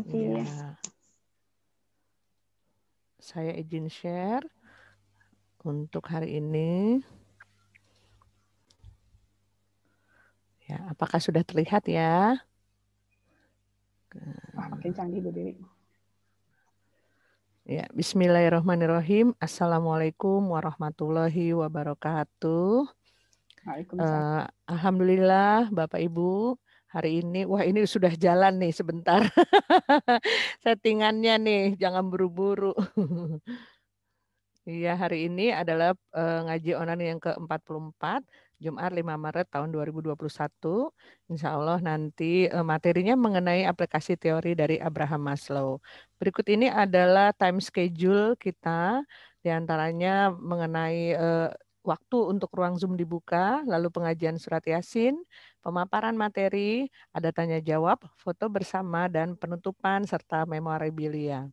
Iya. Saya izin share untuk hari ini. Ya, apakah sudah terlihat ya? Makin canggih Bu Dewi. Ya, bismillahirrahmanirrahim. Assalamualaikum warahmatullahi wabarakatuh. Waalaikumsalam. Alhamdulillah Bapak Ibu, hari ini, wah ini sudah jalan nih sebentar. Settingannya nih, jangan buru-buru. Iya, hari ini adalah ngaji online yang ke-44, Jumat 5 Maret tahun 2021. Insya Allah nanti materinya mengenai aplikasi teori dari Abraham Maslow. Berikut ini adalah time schedule kita, diantaranya mengenai waktu untuk ruang Zoom dibuka, lalu pengajian surat Yasin, pemaparan materi, ada tanya jawab, foto bersama, dan penutupan serta memorabilia.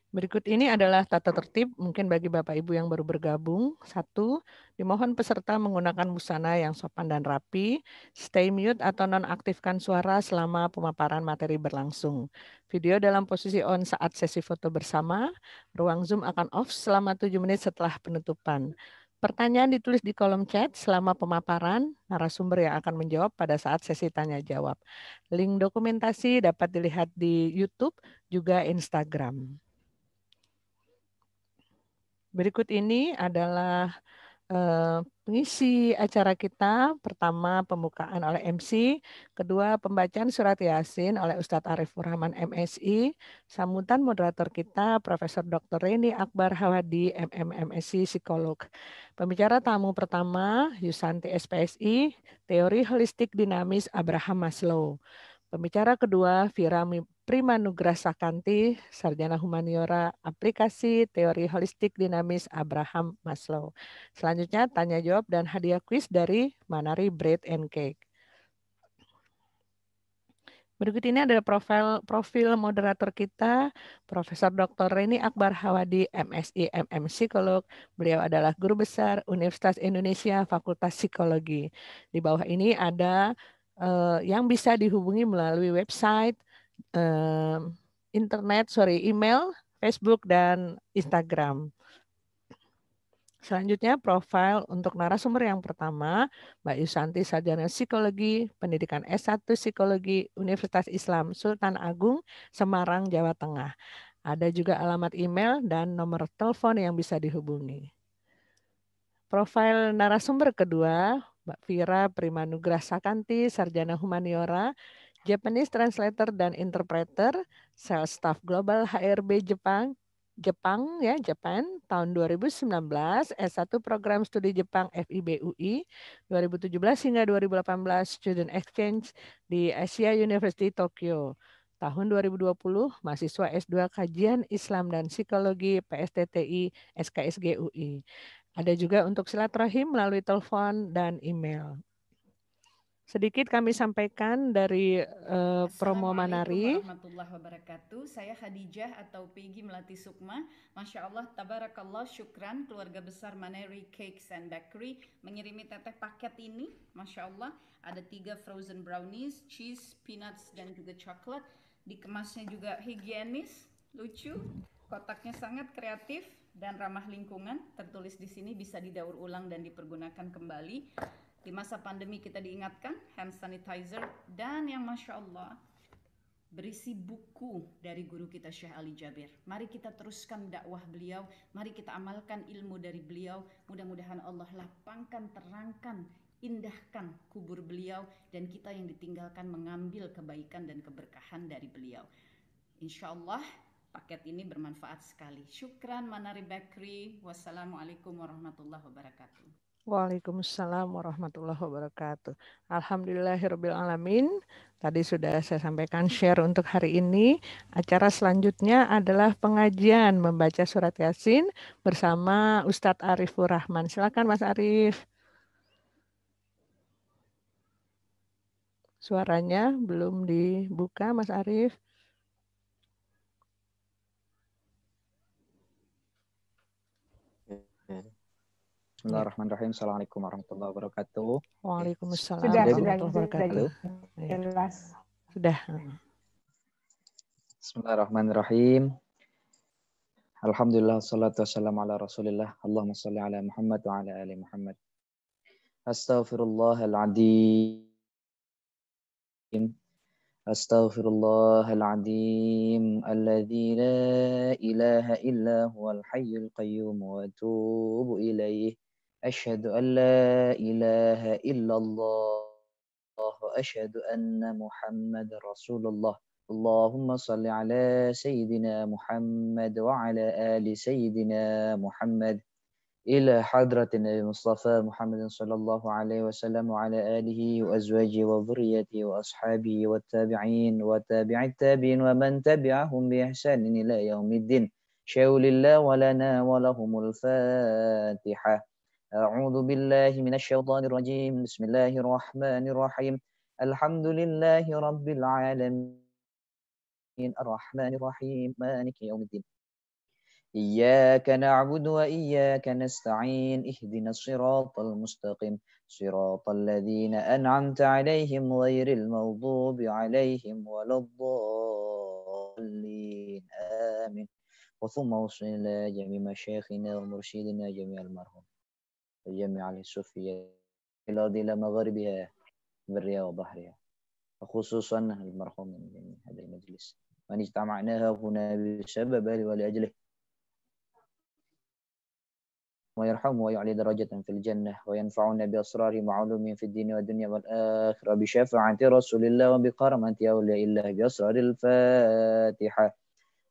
Berikut ini adalah tata tertib mungkin bagi Bapak Ibu yang baru bergabung. 1. Dimohon peserta menggunakan busana yang sopan dan rapi. Stay mute atau nonaktifkan suara selama pemaparan materi berlangsung. Video dalam posisi on saat sesi foto bersama. Ruang Zoom akan off selama 7 menit setelah penutupan. Pertanyaan ditulis di kolom chat selama pemaparan. Narasumber yang akan menjawab pada saat sesi tanya jawab. Link dokumentasi dapat dilihat di YouTube juga Instagram. Berikut ini adalah pengisi acara kita. Pertama, pembukaan oleh MC. Kedua, pembacaan surat Yasin oleh Ustadz Arifur Rahman MSI. Sambutan moderator kita, Profesor Dr. Reni Akbar Hawadi, MSc, Psikolog. Pembicara tamu pertama, Yusanti SPSI, Teori Holistik Dinamis Abraham Maslow. Pembicara kedua, Vira Primanugra Sakanti, Sarjana Humaniora Aplikasi Teori Holistik Dinamis Abraham Maslow. Selanjutnya tanya jawab dan hadiah kuis dari Manari Bread and Cake. Berikut ini adalah profil moderator kita, Profesor Dr. Reni Akbar Hawadi, MSI, Psikolog. Beliau adalah guru besar Universitas Indonesia Fakultas Psikologi. Di bawah ini ada yang bisa dihubungi melalui website, email, Facebook, dan Instagram. Selanjutnya profil untuk narasumber yang pertama, Mbak Yusanti, Sarjana Psikologi, Pendidikan S1 Psikologi, Universitas Islam Sultan Agung, Semarang, Jawa Tengah. Ada juga alamat email dan nomor telepon yang bisa dihubungi. Profil narasumber kedua, Mbak Vira Primanugra Sakanti, Sarjana Humaniora, Japanese Translator dan Interpreter, Sales Staff Global HRB Jepang, tahun 2019, S1 Program Studi Jepang FIB UI, 2017 hingga 2018 Student Exchange di Asia University Tokyo. Tahun 2020, mahasiswa S2 Kajian Islam dan Psikologi PSTTI SKSG UI. Ada juga untuk silaturahim melalui telepon dan email. Sedikit kami sampaikan dari promo Manari. Assalamualaikum warahmatullahi wabarakatuh. Saya Khadijah atau Peggy Melati Sukma. Masya Allah, tabarakallah, syukran keluarga besar Manari Cakes and Bakery mengirimi teteh paket ini. Masya Allah, ada 3 frozen brownies, cheese, peanuts, dan juga coklat. Dikemasnya juga higienis, lucu, kotaknya sangat kreatif dan ramah lingkungan. Tertulis di sini bisa didaur ulang dan dipergunakan kembali. Di masa pandemi kita diingatkan hand sanitizer dan yang Masya Allah berisi buku dari guru kita Syekh Ali Jabir. Mari kita teruskan dakwah beliau, mari kita amalkan ilmu dari beliau. Mudah-mudahan Allah lapangkan, terangkan, indahkan kubur beliau dan kita yang ditinggalkan mengambil kebaikan dan keberkahan dari beliau. Insya Allah paket ini bermanfaat sekali. Syukran Manari Bakery. Wassalamualaikum warahmatullahi wabarakatuh. Waalaikumsalam warahmatullahi wabarakatuh. Alhamdulillahirrabbilalamin. Tadi sudah saya sampaikan share untuk hari ini. Acara selanjutnya adalah pengajian membaca surat Yasin bersama Ustadz Arifur Rahman. Silakan Mas Arif. Suaranya belum dibuka Mas Arif. Bismillahirrahmanirrahim. Assalamualaikum warahmatullahi wabarakatuh. Waalaikumsalam Sudah warahmatullahi wabarakatuh. Jelas. Sudah. Bismillahirrahmanirrahim. Alhamdulillah, salatu wassalamu ala rasulillah. Allahumma salli ala Muhammad wa ala ali Muhammad. Astaghfirullahaladzim. Astaghfirullahaladzim. Alladzi la ilaha illa huwal hayyul qayyum wa atubu ilaih. Asyhadu an la ilaha illallah. Asyhadu anna Muhammad Rasulullah. Allahumma salli ala Sayyidina Muhammad wa ala ali Sayyidina Muhammad. إلى حضرة النبي المصطفى محمد صلى الله عليه وسلم وعلى آله وأزواجه وذريته وأصحابه والتابعين وتابع التابعين ومن تبعهم بإحسان إلى يوم الدين. شاء لله ولنا ولهم الفاتحة. أعوذ بالله من الشيطان الرجيم. بسم الله الرحمن الرحيم. الحمد لله رب العالمين الرحمن الرحيم مالك يوم الدين. إياك نعبد وإياك نستعين اهدنا الصراط المستقيم صراط الذين أنعمت عليهم غير المغضوب عليهم ولا الضالين آمين. وثم وصلنا إلى جميع مشايخنا ومرشدنا جميع المرحوم وجميع الصوفية الأرض إلى مغاربها برها وبحرها وخصوصا المرحوم من جميع هذا المجلس من اجتمعناها هنا بسبب ولأجله ويرحمه ويعلي درجة في الجنة وينفعنا بأسرار معلوم في الدين والدنيا والآخرة بشفاعة رسول الله وبكرامة أولياء الله بأسرار الفاتحة.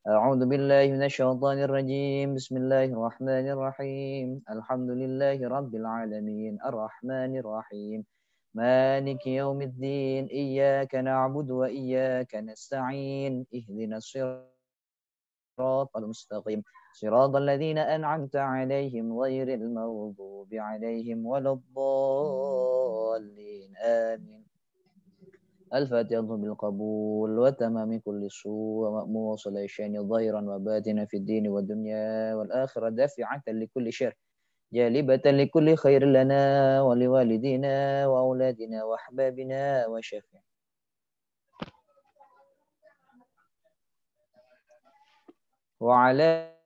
أعوذ بالله من الشيطان الرجيم. بسم الله الرحمن الرحيم. الحمد لله رب العالمين الرحمن الرحيم مالك يوم الدين. إياك نعبد وإياك نستعين اهدنا الصراط المستقيم صراط الذين أنعمت عليهم غير المغضوب عليهم ولا الضالين آمين. الفاتحة بالقبول وتمام كل سوء ومأمون وصليشين ظاهرا وباطنا في الدين والدنيا والآخرة دافعة لكل شر جالبة لكل خير لنا ولوالدينا وأولادنا وأحبابنا وشفيع وعلى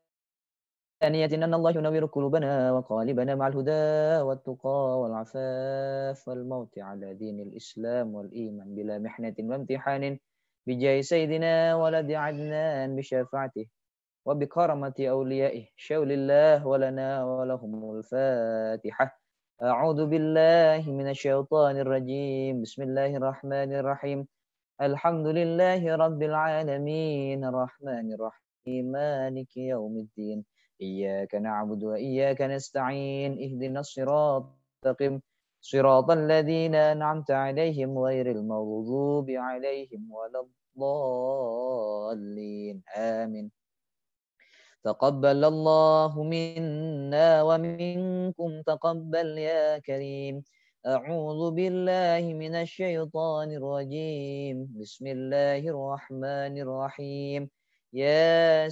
ثانية أن الله ينور قلوبنا وقالبنا مع الهدى والتقى والعفاف والموت على دين الإسلام والإيمان بلا محنة وامتحان بجاه سيدنا ولد عدنان بشفاعته وبكرمة أوليائه شول الله ولنا ولهم الفاتحة. أعوذ بالله من الشيطان الرجيم. بسم الله الرحمن الرحيم. الحمد لله رب العالمين الرحمن الرحيم مالك يوم الدين. إياك نعبد وإياك نستعين اهدنا الصراط المستقيم صراط الذين أنعمت عليهم غير المغضوب عليهم ولا الضالين آمين. تقبل الله منا ومنكم تقبل يا كريم. أعوذ بالله من الشيطان الرجيم. بسم الله الرحمن الرحيم. ياسين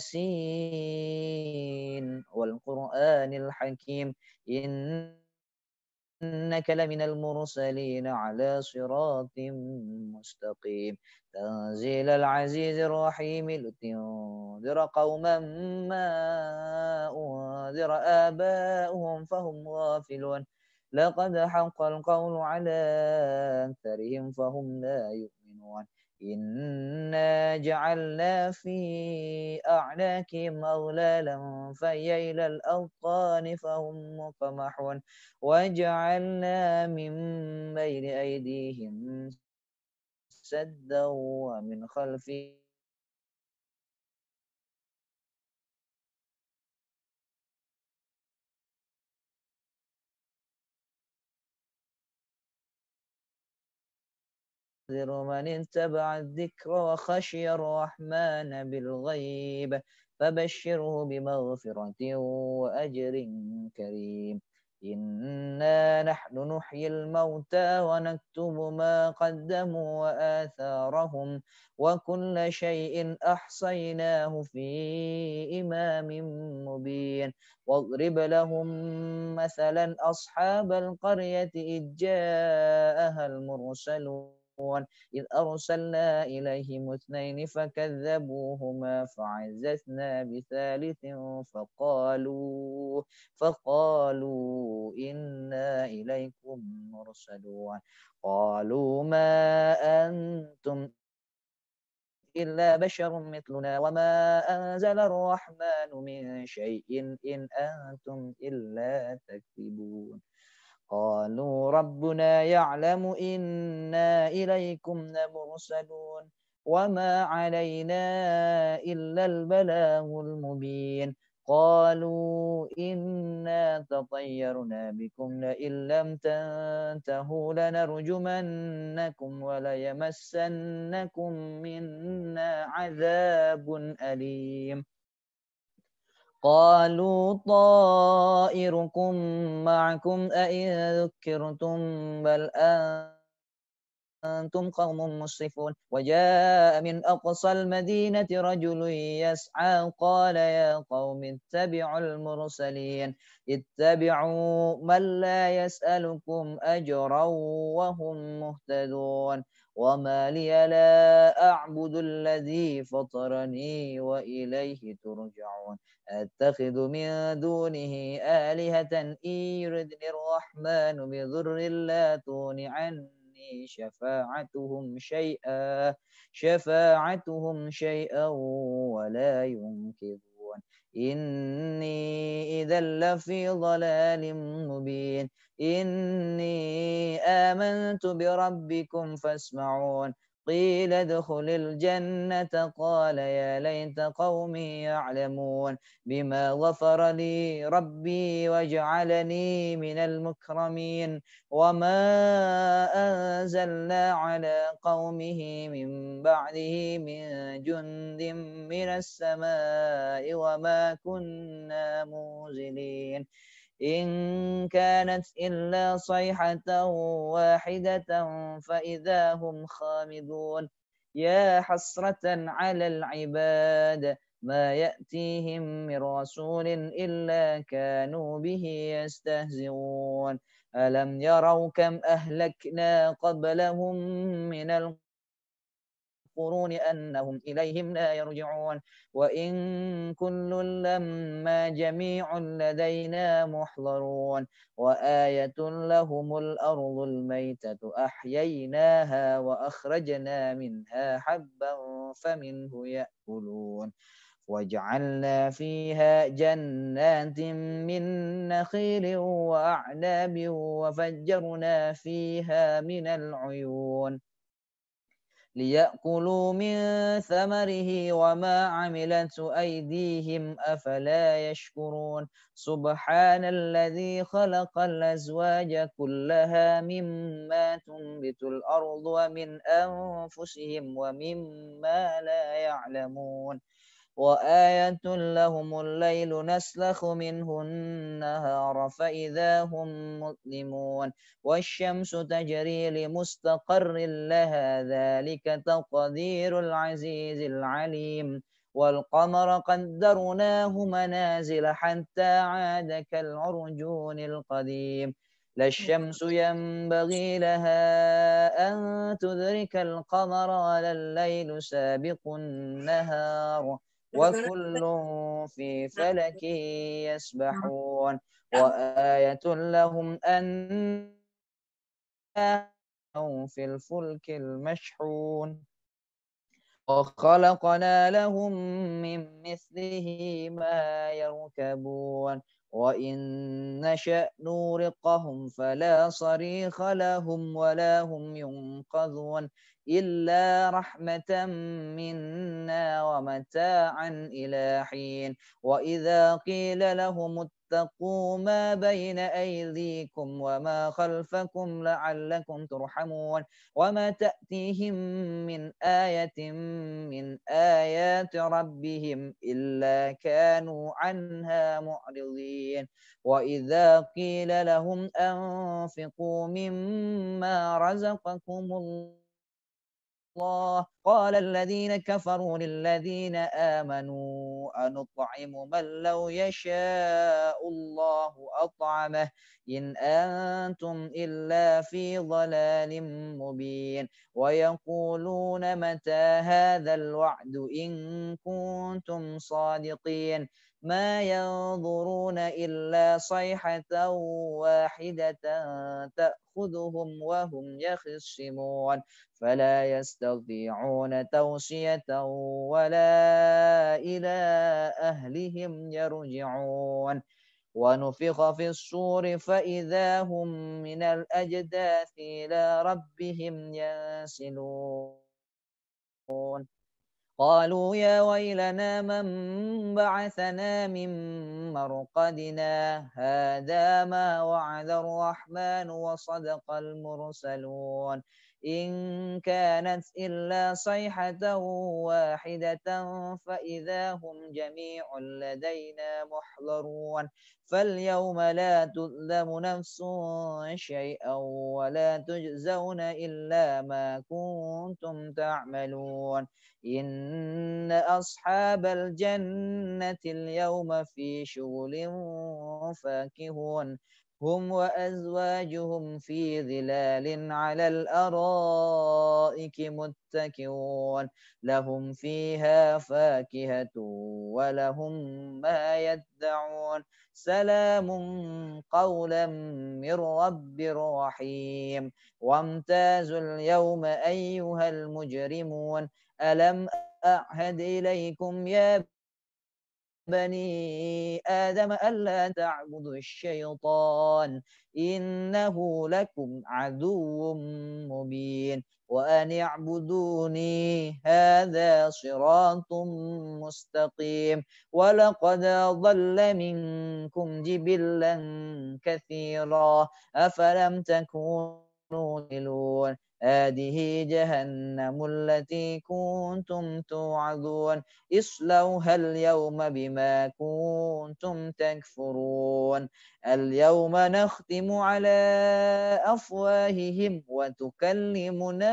والقرآن الحكيم إنك لمن المرسلين على صراط مستقيم تنزيل العزيز الرحيم لتنذر قوما ما أنذر آباؤهم فهم غافلون لقد حق القول على أكثرهم فهم لا يؤمنون إنا جعلنا في أعناقهم أغلالا فهي إلى الأذقان فهم مقمحون وجعلنا من بين أيديهم سدا ومن خلفهم من اتبع الذكر وخشي الرحمن بالغيب فبشره بمغفرة وأجر كريم. إنا نحن نحيي الموتى ونكتب ما قدموا وآثارهم وكل شيء أحصيناه في إمام مبين واضرب لهم مثلا أصحاب القرية إذ جاءها المرسلون إذ أرسلنا إليهم اثنين فكذبوهما فعززنا بثالث فقالوا إنا إليكم مرسلون قالوا ما أنتم إلا بشر مثلنا وما أنزل الرحمن من شيء إن أنتم إلا تكذبون قالوا ربنا يعلم إنا إليكم لمرسلون وما علينا إلا البلاغ المبين قالوا إنا تطيرنا بكم لئن لم تنتهوا لنرجمنكم وليمسنكم منا عذاب أليم قالوا طائركم معكم أئن ذكرتم بل أنتم قوم مسرفون وجاء من أقصى المدينة رجل يسعى قال يا قوم اتبعوا المرسلين اتبعوا من لا يسألكم أجرا وهم مهتدون وما لي لا أعبد الذي فطرني وإليه ترجعون أتخذ من دونه آلهة إن يردني الرحمن بضر لا تغن عني شفاعتهم شيئا ولا ينقذون إني إذا لفي ضلال مبين إني آمنت بربكم فاسمعون قيل ادخل الجنة قال يا ليت قومي يعلمون بما غفر لي ربي وجعلني من المكرمين وما أنزلنا على قومه من بعده من جند من السماء وما كنا منزلين إن كانت إلا صيحة واحدة فإذا هم خامدون يا حسرة على العباد ما يأتيهم من رسول إلا كانوا به يستهزئون ألم يروا كم أهلكنا قبلهم من القرون أنهم إليهم لا يرجعون وإن كل لما جميع لدينا محضرون وآية لهم الأرض الميتة أحييناها وأخرجنا منها حبا فمنه يأكلون وجعلنا فيها جنات من نخيل وأعناب وفجرنا فيها من العيون ليأكلوا من ثمره وما عملته أيديهم أفلا يشكرون سبحان الذي خلق الأزواج كلها مما تنبت الأرض ومن أنفسهم ومما لا يعلمون وآية لهم الليل نسلخ منه النهار فإذا هم مظلمون والشمس تجري لمستقر لها ذلك تقدير العزيز العليم والقمر قدرناه منازل حتى عاد كالعرجون القديم لا الشمس ينبغي لها أن تدرك القمر ولا الليل سابق النهار وكل في فلك يسبحون وآية لهم أنهم في الفلك المشحون وخلقنا لهم من مثله ما يركبون وإن نشأ نورقهم فلا صريخ لهم ولا هم ينقذون إلا رحمة منا ومتاعا إلى حين وإذا قيل لهم اتقوا ما بين أيديكم وما خلفكم لعلكم ترحمون وما تأتيهم من آية من آيات ربهم إلا كانوا عنها معرضين وإذا قيل لهم أنفقوا مما رزقكم الله قال الذين كفروا للذين آمنوا أنطعم من لو يشاء الله أطعمه إن أنتم إلا في ضلال مبين ويقولون متى هذا الوعد إن كنتم صادقين ما ينظرون إلا صيحة واحدة تأخذهم وهم يخصمون فلا يستطيعون توصية ولا إلى أهلهم يرجعون ونفخ في الصور فإذا هم من الأجداث إلى ربهم ينسلون قالوا يا ويلنا من بعثنا من مرقدنا هذا ما وعد الرحمن وصدق المرسلون إن كانت إلا صيحة واحدة فإذا هم جميع لدينا محضرون فاليوم لا تظلم نفس شيئا ولا تجزون إلا ما كنتم تعملون إن أصحاب الجنة اليوم في شغل فاكهون هم وأزواجهم في ظلال على الأرائك متكئون لهم فيها فاكهة ولهم ما يدعون سلام قولا من رب رحيم وامتازوا اليوم أيها المجرمون ألم أعهد إليكم يا بني آدم ألا تعبدوا الشيطان إنه لكم عدو مبين وأن اعبدوني هذا صراط مستقيم ولقد ضل منكم جبلا كثيرا أفلم تكونوا تعقلون هذه جهنم التي كنتم توعدون اصلوها اليوم بما كنتم تكفرون اليوم نختم على أفواههم وتكلمنا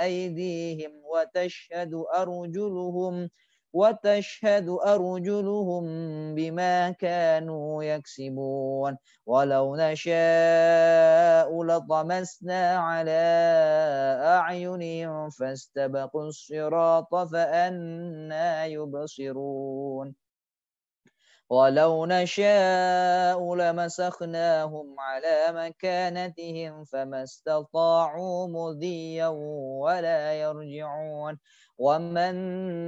أيديهم وتشهد أرجلهم بما كانوا يكسبون ولو نشاء لطمسنا على أعينهم فاستبقوا الصراط فأنى يبصرون ولو نشاء لمسخناهم على مكانتهم فما استطاعوا مضيا ولا يرجعون ومن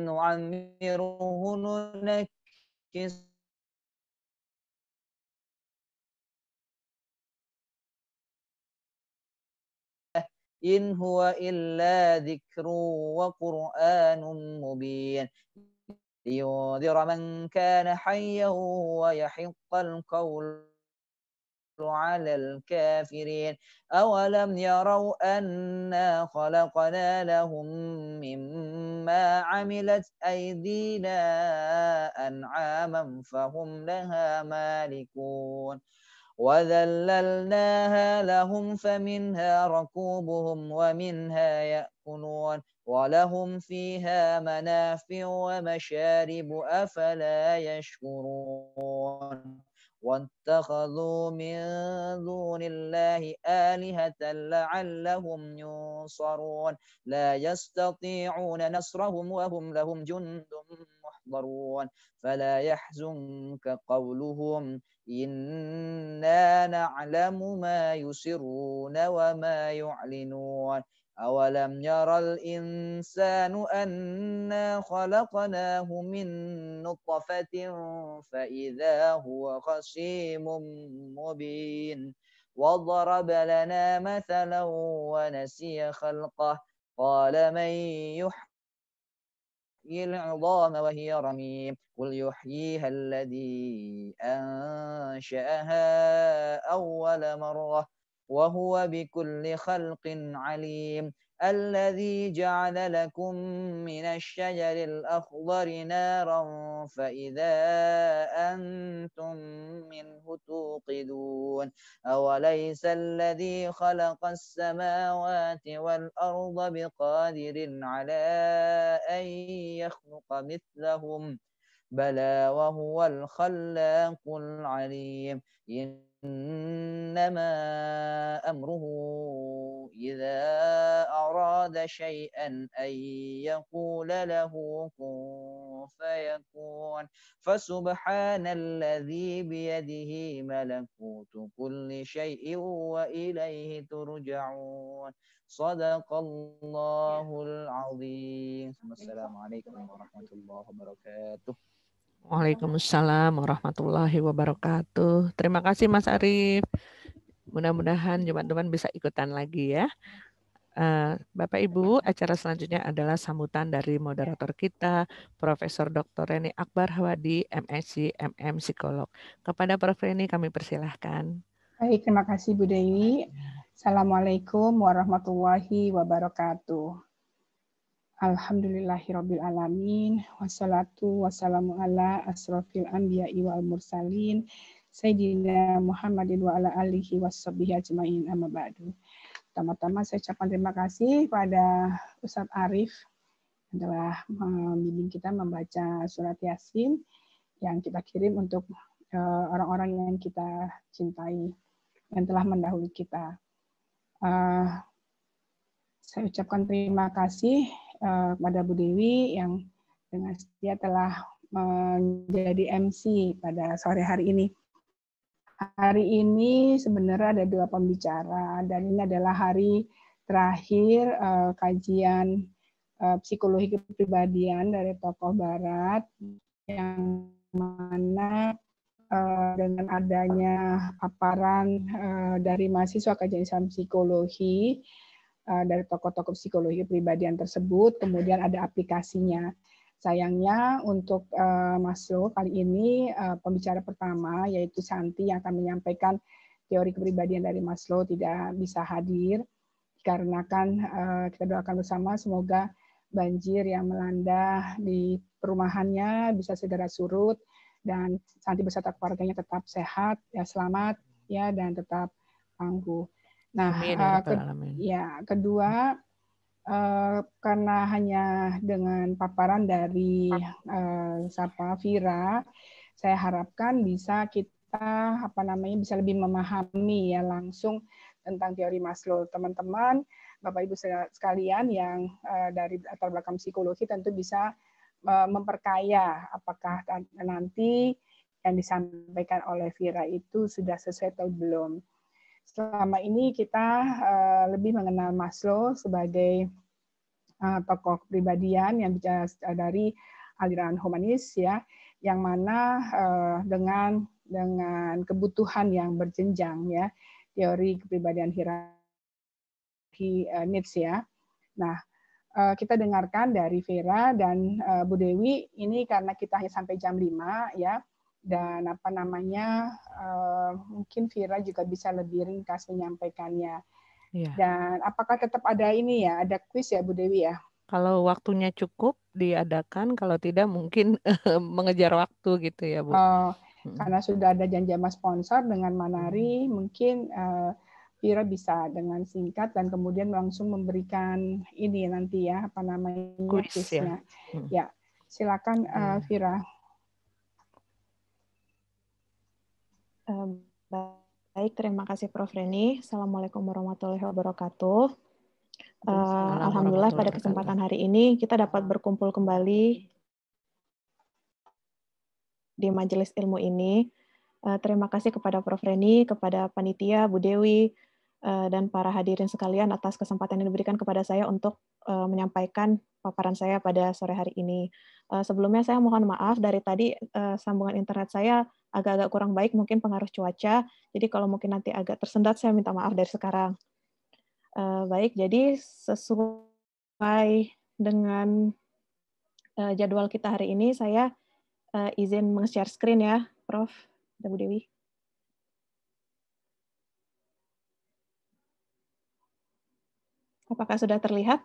نعمره ننكس إن هو إلا ذكر وقرآن مبين لينذر من كان حيا ويحق القول على الكافرين أولم يروا أنا خلقنا لهم مما عملت أيدينا أنعاما فهم لها مالكون وذللناها لهم فمنها ركوبهم ومنها يأكلون ولهم فيها منافع ومشارب أفلا يشكرون واتخذوا من دون الله آلهة لعلهم ينصرون لا يستطيعون نصرهم وهم لهم جند محضرون فلا يحزنك قولهم إنا نعلم ما يسرون وما يعلنون أولم يرى الإنسان أنا خلقناه من نطفة فإذا هو خصيم مبين وضرب لنا مثلا ونسي خلقه قال من يحيي العظام وهي رميم قل يحييها الذي أنشأها أول مرة وهو بكل خلق عليم الذي جعل لكم من الشجر الأخضر نارا فإذا أنتم منه توقدون أوليس الذي خلق السماوات والأرض بقادر على أن يخلق مثلهم بلى وهو الخلاق العليم إنما أمره إذا أراد شيئا أن يقول له كن فيكون فسبحان الذي بيده ملكوت كل شيء وإليه ترجعون صدق الله العظيم السلام عليكم ورحمة الله وبركاته. Waalaikumsalam warahmatullahi wabarakatuh. Terima kasih Mas Arief. Mudah-mudahan teman-teman bisa ikutan lagi ya. Bapak Ibu, acara selanjutnya adalah sambutan dari moderator kita, Profesor Dr. Reni Akbar Hawadi, MSc, MM Psikolog. Kepada Prof. Reni kami persilahkan. Baik, terima kasih Bu Dewi. Assalamualaikum warahmatullahi wabarakatuh. Alhamdulillahirabbil alamin wassalatu wassalamu ala asrofil anbiya'i wal mursalin sayyidina Muhammadin wa ala alihi washabihi ajmain amma ba'du. Pertama-tama saya ucapkan terima kasih pada Ustadz Arief yang telah membimbing kita membaca surat Yasin yang kita kirim untuk orang-orang yang kita cintai yang telah mendahului kita. Saya ucapkan terima kasih kepada Bu Dewi yang dengan setia telah menjadi MC pada sore hari ini. Hari ini sebenarnya ada 2 pembicara dan ini adalah hari terakhir kajian psikologi kepribadian dari tokoh Barat yang mana dengan adanya paparan dari mahasiswa kajian Islam psikologi dari tokoh-tokoh psikologi kepribadian tersebut, kemudian ada aplikasinya. Sayangnya untuk Maslow kali ini pembicara pertama yaitu Santi yang akan menyampaikan teori kepribadian dari Maslow tidak bisa hadir dikarenakan kita doakan bersama semoga banjir yang melanda di perumahannya bisa segera surut dan Santi beserta keluarganya tetap sehat, ya selamat, ya dan tetap tangguh. Nah, kedua, karena hanya dengan paparan dari Vira, saya harapkan bisa kita bisa lebih memahami ya langsung tentang teori Maslow. Teman-teman, Bapak Ibu sekalian yang dari latar belakang psikologi tentu bisa memperkaya apakah nanti yang disampaikan oleh Vira itu sudah sesuai atau belum. Selama ini kita lebih mengenal Maslow sebagai tokoh kepribadian yang bicara dari aliran humanis ya, yang mana dengan kebutuhan yang berjenjang ya, teori kepribadian hierarki Nietzsche ya. Nah, kita dengarkan dari Vera dan Bu Dewi ini karena kita hanya sampai jam 5 ya. Dan mungkin Vira juga bisa lebih ringkas menyampaikannya. Ya. Dan apakah tetap ada ini ya, ada kuis ya Bu Dewi ya? Kalau waktunya cukup diadakan, kalau tidak mungkin mengejar waktu gitu ya Bu. Karena sudah ada janji sama sponsor dengan Manari, mungkin Vira bisa dengan singkat dan kemudian langsung memberikan ini nanti ya, kuisnya. Ya, silakan Vira. Baik, terima kasih Prof. Reni. Assalamualaikum warahmatullahi wabarakatuh. Alhamdulillah pada kesempatan hari ini kita dapat berkumpul kembali di majelis ilmu ini. Terima kasih kepada Prof. Reni, kepada panitia, Bu Dewi, dan para hadirin sekalian atas kesempatan yang diberikan kepada saya untuk menyampaikan paparan saya pada sore hari ini. Sebelumnya saya mohon maaf dari tadi sambungan internet saya agak-agak kurang baik, mungkin pengaruh cuaca. Jadi kalau mungkin nanti agak tersendat, saya minta maaf dari sekarang. Baik, jadi sesuai dengan jadwal kita hari ini, saya izin meng-share screen ya, Prof. dan Bu Dewi. Apakah sudah terlihat?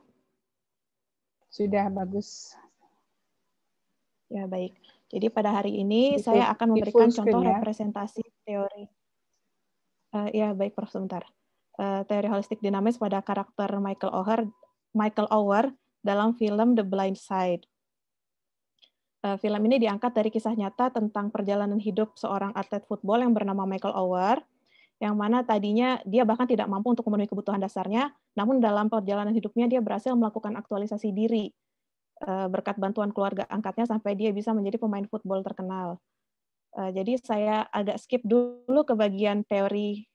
Sudah bagus. Ya, baik. Jadi pada hari ini Di saya akan di full memberikan screen contoh ya. representasi teori. Ya, baik, Prof. Sebentar. Teori holistik dinamis pada karakter Michael Ower dalam film The Blind Side. Film ini diangkat dari kisah nyata tentang perjalanan hidup seorang atlet football yang bernama Michael Ower, yang mana tadinya dia bahkan tidak mampu untuk memenuhi kebutuhan dasarnya, namun dalam perjalanan hidupnya dia berhasil melakukan aktualisasi diri berkat bantuan keluarga angkatnya sampai dia bisa menjadi pemain football terkenal. Jadi saya agak skip dulu ke bagian teori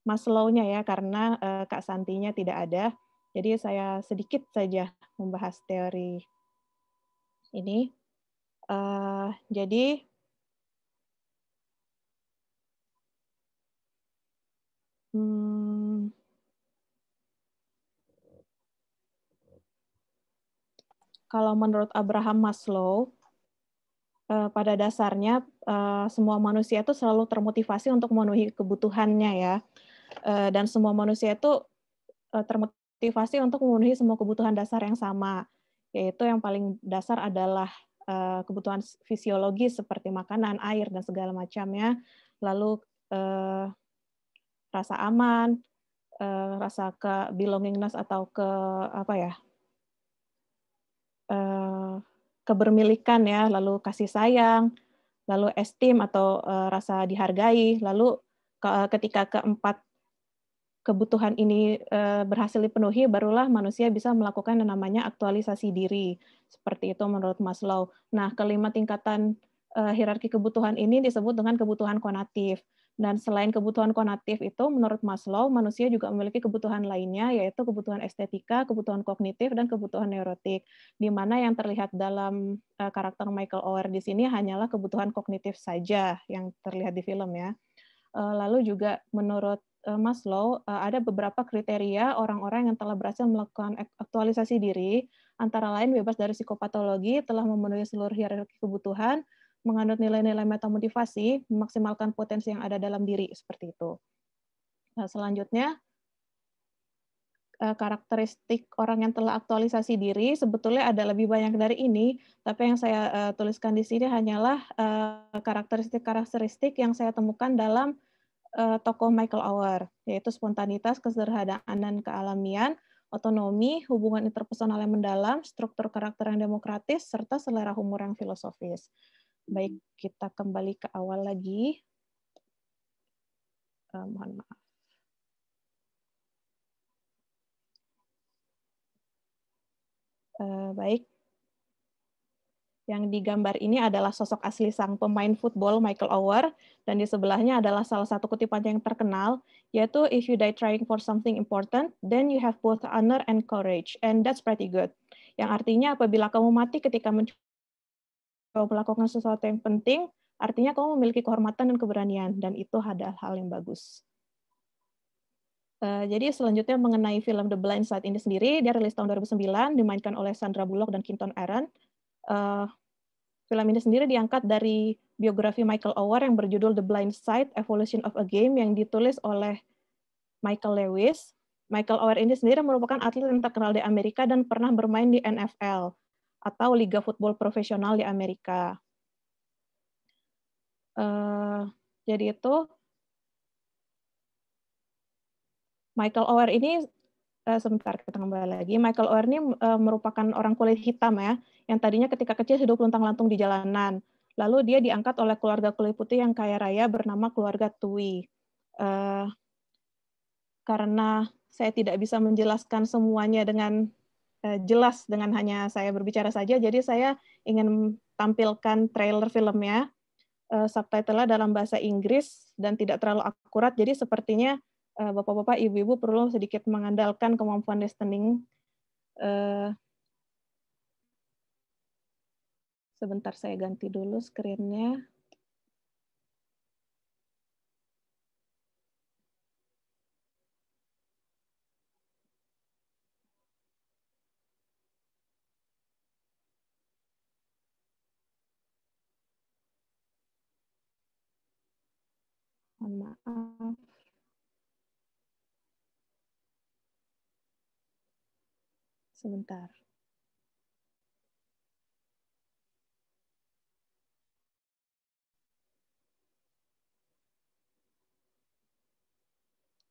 Maslow-nya ya, karena Kak Santinya tidak ada. Jadi saya sedikit saja membahas teori ini. Jadi kalau menurut Abraham Maslow, pada dasarnya semua manusia itu selalu termotivasi untuk memenuhi kebutuhannya ya, dan semua manusia itu termotivasi untuk memenuhi semua kebutuhan dasar yang sama, yaitu yang paling dasar adalah kebutuhan fisiologis seperti makanan, air, dan segala macamnya, lalu rasa aman, rasa ke belongingness atau ke apa ya, kebermilikan ya, lalu kasih sayang, lalu esteem atau rasa dihargai, lalu ketika keempat kebutuhan ini berhasil dipenuhi, barulah manusia bisa melakukan yang namanya aktualisasi diri. Seperti itu menurut Maslow. Nah, kelima tingkatan hierarki kebutuhan ini disebut dengan kebutuhan konatif. Dan selain kebutuhan konatif itu, menurut Maslow, manusia juga memiliki kebutuhan lainnya, yaitu kebutuhan estetika, kebutuhan kognitif, dan kebutuhan neurotik. Di mana yang terlihat dalam karakter Michael Ower di sini hanyalah kebutuhan kognitif saja yang terlihat di film ya. Lalu juga menurut Maslow, ada beberapa kriteria orang-orang yang telah berhasil melakukan aktualisasi diri, antara lain bebas dari psikopatologi, telah memenuhi seluruh hierarki kebutuhan, menganut nilai-nilai metamotivasi, memaksimalkan potensi yang ada dalam diri, seperti itu. Selanjutnya, karakteristik orang yang telah aktualisasi diri sebetulnya ada lebih banyak dari ini, tapi yang saya tuliskan di sini hanyalah karakteristik yang saya temukan dalam tokoh Michael Ower, yaitu spontanitas, kesederhanaan, dan kealamian, otonomi, hubungan interpersonal yang mendalam, struktur karakter yang demokratis, serta selera humor yang filosofis. Baik, kita kembali ke awal lagi. Mohon maaf. Baik. Yang digambar ini adalah sosok asli sang pemain football Michael Ower, dan di sebelahnya adalah salah satu kutipan yang terkenal, yaitu if you die trying for something important, then you have both honor and courage, and that's pretty good. Yang artinya apabila kamu mati ketika mencoba melakukan sesuatu yang penting, artinya kamu memiliki kehormatan dan keberanian, dan itu adalah hal yang bagus. Jadi selanjutnya mengenai film The Blind Side ini sendiri, dia rilis tahun 2009, dimainkan oleh Sandra Bullock dan Quinton Aaron. Film ini sendiri diangkat dari biografi Michael Ower yang berjudul The Blind Side: Evolution of a Game yang ditulis oleh Michael Lewis. Michael Ower ini sendiri merupakan atlet yang terkenal di Amerika dan pernah bermain di NFL atau Liga Football Profesional di Amerika. Jadi itu Michael Ower ini sebentar kita kembali lagi. Michael Ower ini merupakan orang kulit hitam ya, yang tadinya ketika kecil hidup luntang-lantung di jalanan. Lalu dia diangkat oleh keluarga kulit putih yang kaya raya bernama keluarga Tui. Karena saya tidak bisa menjelaskan semuanya dengan jelas dengan hanya saya berbicara saja, jadi saya ingin tampilkan trailer filmnya, subtitle-nya dalam bahasa Inggris dan tidak terlalu akurat, jadi sepertinya Bapak-bapak, Ibu-ibu perlu sedikit mengandalkan kemampuan listening. Sebentar saya ganti dulu screen-nya. Mohon maaf. Sebentar.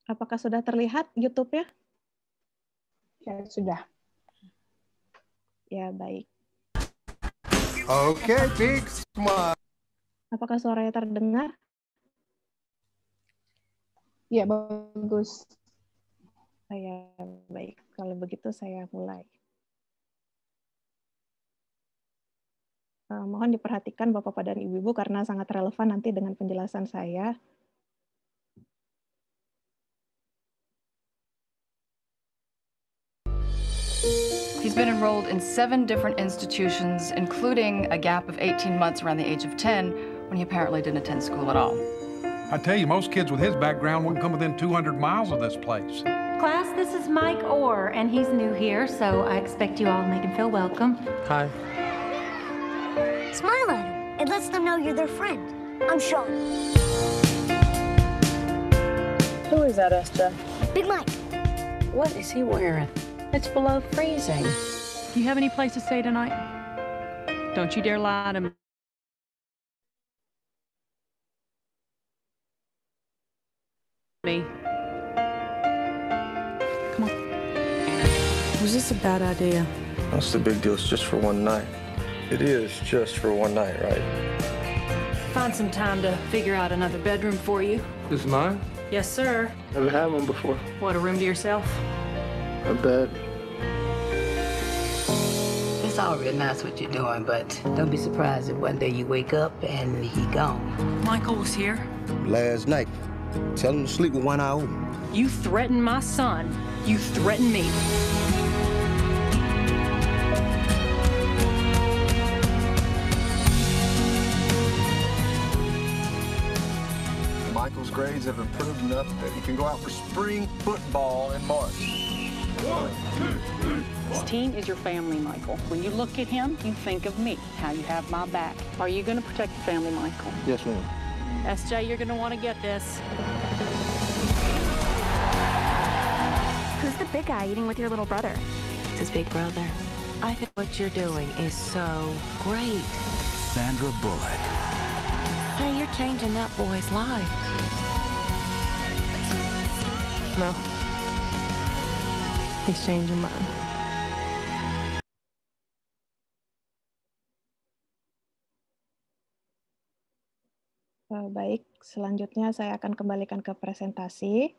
Apakah sudah terlihat YouTube-nya? Ya, sudah. Ya, baik. Okay, big smile. Apakah suaranya terdengar? Ya, bagus. Ya, baik. Kalau begitu saya mulai. Mohon diperhatikan Bapak-Bapak dan Ibu-Ibu karena sangat relevan nanti dengan penjelasan saya. He's been enrolled in 7 different institutions, including a gap of 18 months around the age of 10, when he apparently didn't attend school at all. I tell you, most kids with his background wouldn't come within 200 miles of this place. Class, this is Mike Orr, and he's new here, so I expect you all to make him feel welcome. Hi. Smile at him. It lets them know you're their friend. I'm Sean. Who is that, Esther? Big Mike. What is he wearing? It's below freezing. Do you have any place to stay tonight? Don't you dare lie to me. Come on. Was this a bad idea? What's the big deal? It's just for one night. It is just for one night, right? Find some time to figure out another bedroom for you. This is mine? Yes, sir. Never had one before. What, a room to yourself? A bed. It's all real nice what you're doing, but don't be surprised if one day you wake up and he gone. Michael was here. Last night. Tell him to sleep with one eye open. You threatened my son. You threatened me. Michael's grades have improved enough that he can go out for spring football in March. This team is your family, Michael. When you look at him, you think of me, how you have my back. Are you going to protect the family, Michael? Yes, ma'am. SJ, you're going to want to get this. Who's the big guy eating with your little brother? It's his big brother. I think what you're doing is so great. Sandra Bullock. Hey, you're changing that boy's life. No. He's changing mine. Baik, selanjutnya saya akan kembalikan ke presentasi.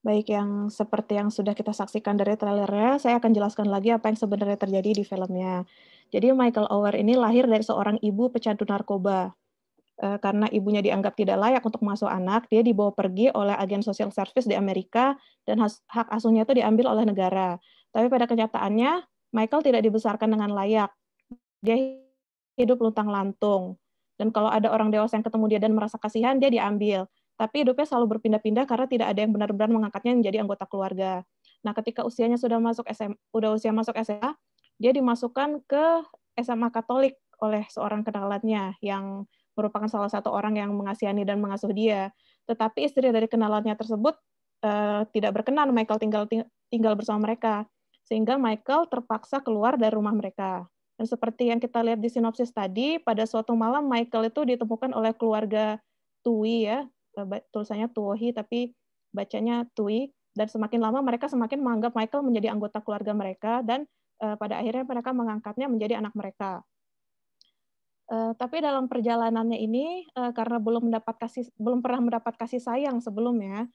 Baik, yang seperti yang sudah kita saksikan dari trailernya, saya akan jelaskan lagi apa yang sebenarnya terjadi di filmnya. Jadi Michael Orr ini lahir dari seorang ibu pecandu narkoba. Karena ibunya dianggap tidak layak untuk mengasuh anak, dia dibawa pergi oleh agen social service di Amerika dan hak asuhnya itu diambil oleh negara. Tapi pada kenyataannya, Michael tidak dibesarkan dengan layak. Dia hidup luntang-lantung. Dan kalau ada orang dewasa yang ketemu dia dan merasa kasihan, dia diambil. Tapi hidupnya selalu berpindah-pindah karena tidak ada yang benar-benar mengangkatnya menjadi anggota keluarga. Nah, ketika usianya sudah masuk SMA, dia dimasukkan ke SMA Katolik oleh seorang kenalannya yang merupakan salah satu orang yang mengasihani dan mengasuh dia. Tetapi istri dari kenalannya tersebut tidak berkenan Michael tinggal bersama mereka, sehingga Michael terpaksa keluar dari rumah mereka. Dan seperti yang kita lihat di sinopsis tadi, pada suatu malam Michael itu ditemukan oleh keluarga Tui, ya, tulisannya Tuohi tapi bacanya Tui, dan semakin lama mereka semakin menganggap Michael menjadi anggota keluarga mereka, dan pada akhirnya mereka mengangkatnya menjadi anak mereka. Tapi dalam perjalanannya ini, karena belum pernah mendapat kasih sayang sebelumnya,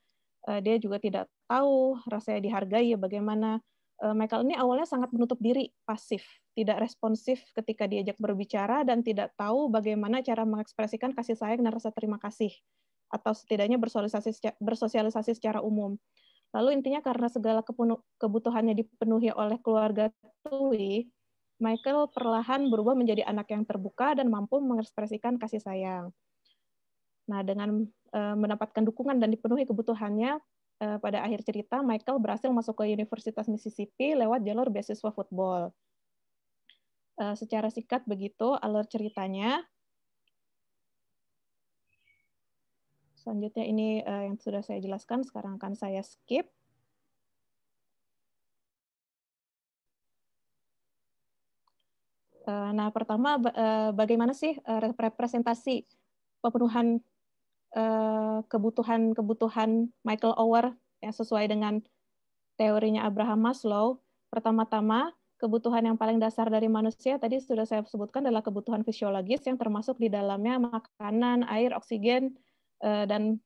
dia juga tidak tahu rasanya dihargai, bagaimana. Michael ini awalnya sangat menutup diri, pasif, tidak responsif ketika diajak berbicara, dan tidak tahu bagaimana cara mengekspresikan kasih sayang dan rasa terima kasih, atau setidaknya bersosialisasi secara umum. Lalu intinya karena segala kebutuhannya dipenuhi oleh keluarga Tui, Michael perlahan berubah menjadi anak yang terbuka dan mampu mengekspresikan kasih sayang. Nah, dengan mendapatkan dukungan dan dipenuhi kebutuhannya, pada akhir cerita Michael berhasil masuk ke Universitas Mississippi lewat jalur beasiswa football. Secara singkat begitu alur ceritanya. Selanjutnya ini yang sudah saya jelaskan, sekarang akan saya skip. Nah, pertama bagaimana sih representasi pemenuhan kebutuhan Michael Ower yang sesuai dengan teorinya Abraham Maslow. Pertama-tama, kebutuhan yang paling dasar dari manusia tadi sudah saya sebutkan adalah kebutuhan fisiologis yang termasuk di dalamnya makanan, air, oksigen, dan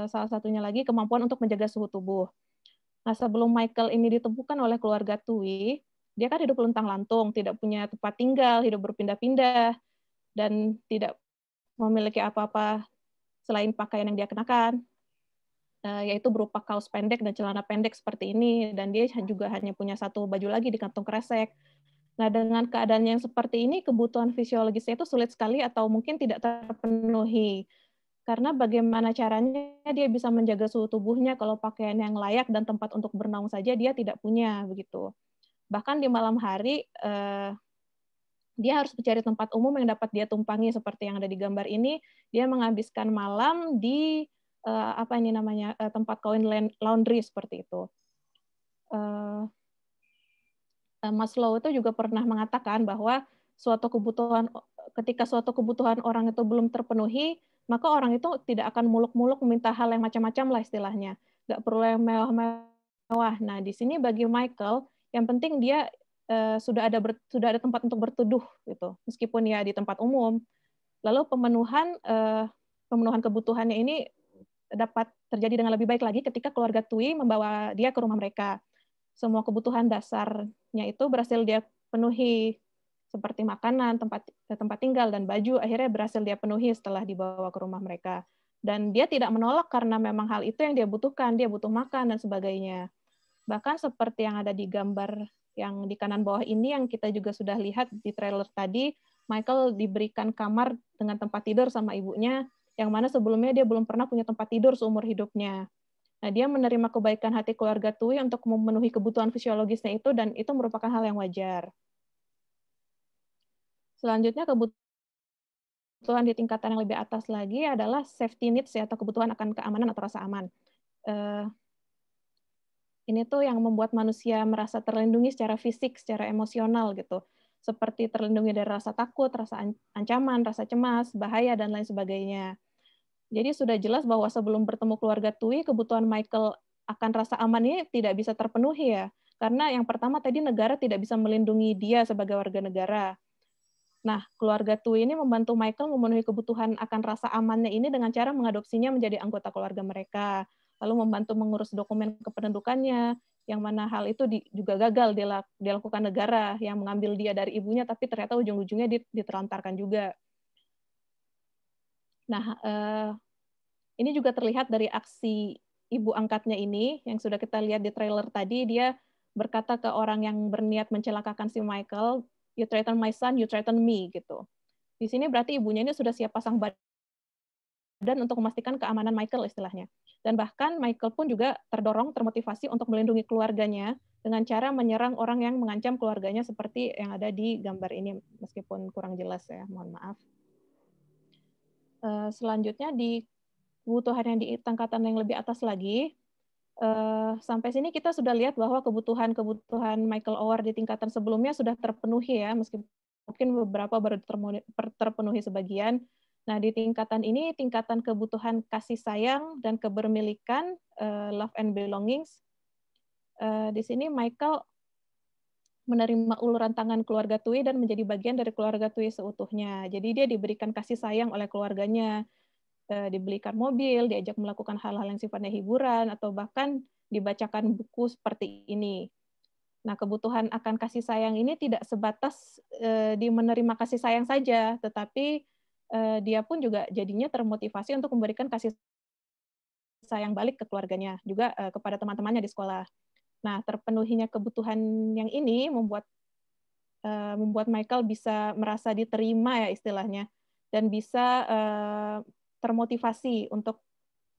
salah satunya lagi kemampuan untuk menjaga suhu tubuh. Nah, sebelum Michael ini ditemukan oleh keluarga Tui, dia kan hidup luntang-lantung, tidak punya tempat tinggal, hidup berpindah-pindah, dan tidak memiliki apa-apa selain pakaian yang dia kenakan, yaitu berupa kaos pendek dan celana pendek seperti ini, dan dia juga hanya punya satu baju lagi di kantung kresek. Nah, dengan keadaan yang seperti ini, kebutuhan fisiologisnya itu sulit sekali atau mungkin tidak terpenuhi. Karena bagaimana caranya dia bisa menjaga suhu tubuhnya kalau pakaian yang layak dan tempat untuk bernaung saja dia tidak punya, begitu. Bahkan di malam hari, dia harus mencari tempat umum yang dapat dia tumpangi seperti yang ada di gambar ini. Dia menghabiskan malam di tempat koin laundry seperti itu. Maslow itu juga pernah mengatakan bahwa ketika suatu kebutuhan orang itu belum terpenuhi, maka orang itu tidak akan muluk-muluk meminta hal yang macam-macam lah istilahnya. Nggak perlu yang mewah-mewah. Nah, di sini bagi Michael, yang penting dia sudah ada tempat untuk berteduh, gitu, meskipun ya di tempat umum. Lalu pemenuhan kebutuhannya ini dapat terjadi dengan lebih baik lagi ketika keluarga Tui membawa dia ke rumah mereka. Semua kebutuhan dasarnya itu berhasil dia penuhi, seperti makanan, tempat tinggal, dan baju, akhirnya berhasil dia penuhi setelah dibawa ke rumah mereka. Dan dia tidak menolak karena memang hal itu yang dia butuhkan, dia butuh makan dan sebagainya. Bahkan seperti yang ada di gambar yang di kanan bawah ini, yang kita juga sudah lihat di trailer tadi, Michael diberikan kamar dengan tempat tidur sama ibunya, yang mana sebelumnya dia belum pernah punya tempat tidur seumur hidupnya. Nah, dia menerima kebaikan hati keluarga Tui untuk memenuhi kebutuhan fisiologisnya itu, dan itu merupakan hal yang wajar. Selanjutnya, kebutuhan di tingkatan yang lebih atas lagi adalah safety needs, ya, atau kebutuhan akan keamanan atau rasa aman. Ini tuh yang membuat manusia merasa terlindungi secara fisik, secara emosional gitu. Seperti terlindungi dari rasa takut, rasa ancaman, rasa cemas, bahaya, dan lain sebagainya. Jadi sudah jelas bahwa sebelum bertemu keluarga Tui, kebutuhan Michael akan rasa aman ini tidak bisa terpenuhi, ya. Karena yang pertama tadi negara tidak bisa melindungi dia sebagai warga negara. Nah, keluarga Tui ini membantu Michael memenuhi kebutuhan akan rasa amannya ini dengan cara mengadopsinya menjadi anggota keluarga mereka, lalu membantu mengurus dokumen kependudukannya, yang mana hal itu juga gagal dilakukan negara yang mengambil dia dari ibunya, tapi ternyata ujung-ujungnya ditelantarkan juga. Nah, ini juga terlihat dari aksi ibu angkatnya ini, yang sudah kita lihat di trailer tadi. Dia berkata ke orang yang berniat mencelakakan si Michael, "You threaten my son, you threaten me," gitu. Di sini berarti ibunya ini sudah siap pasang badan untuk memastikan keamanan Michael istilahnya. Dan bahkan Michael pun juga termotivasi untuk melindungi keluarganya dengan cara menyerang orang yang mengancam keluarganya seperti yang ada di gambar ini, meskipun kurang jelas ya, mohon maaf. Selanjutnya di kebutuhan yang di tingkatan yang lebih atas lagi, sampai sini kita sudah lihat bahwa kebutuhan Michael Ower di tingkatan sebelumnya sudah terpenuhi, ya, meskipun mungkin beberapa baru terpenuhi sebagian. Nah, di tingkatan ini, tingkatan kebutuhan kasih sayang dan kebermilikan, love and belongings, di sini Michael menerima uluran tangan keluarga Tui dan menjadi bagian dari keluarga Tui seutuhnya. Jadi dia diberikan kasih sayang oleh keluarganya, dibelikan mobil, diajak melakukan hal-hal yang sifatnya hiburan, atau bahkan dibacakan buku seperti ini. Nah, kebutuhan akan kasih sayang ini tidak sebatas di menerima kasih sayang saja, tetapi dia pun juga jadinya termotivasi untuk memberikan kasih sayang balik ke keluarganya, juga kepada teman-temannya di sekolah. Nah, terpenuhinya kebutuhan yang ini membuat Michael bisa merasa diterima, ya istilahnya, dan bisa termotivasi untuk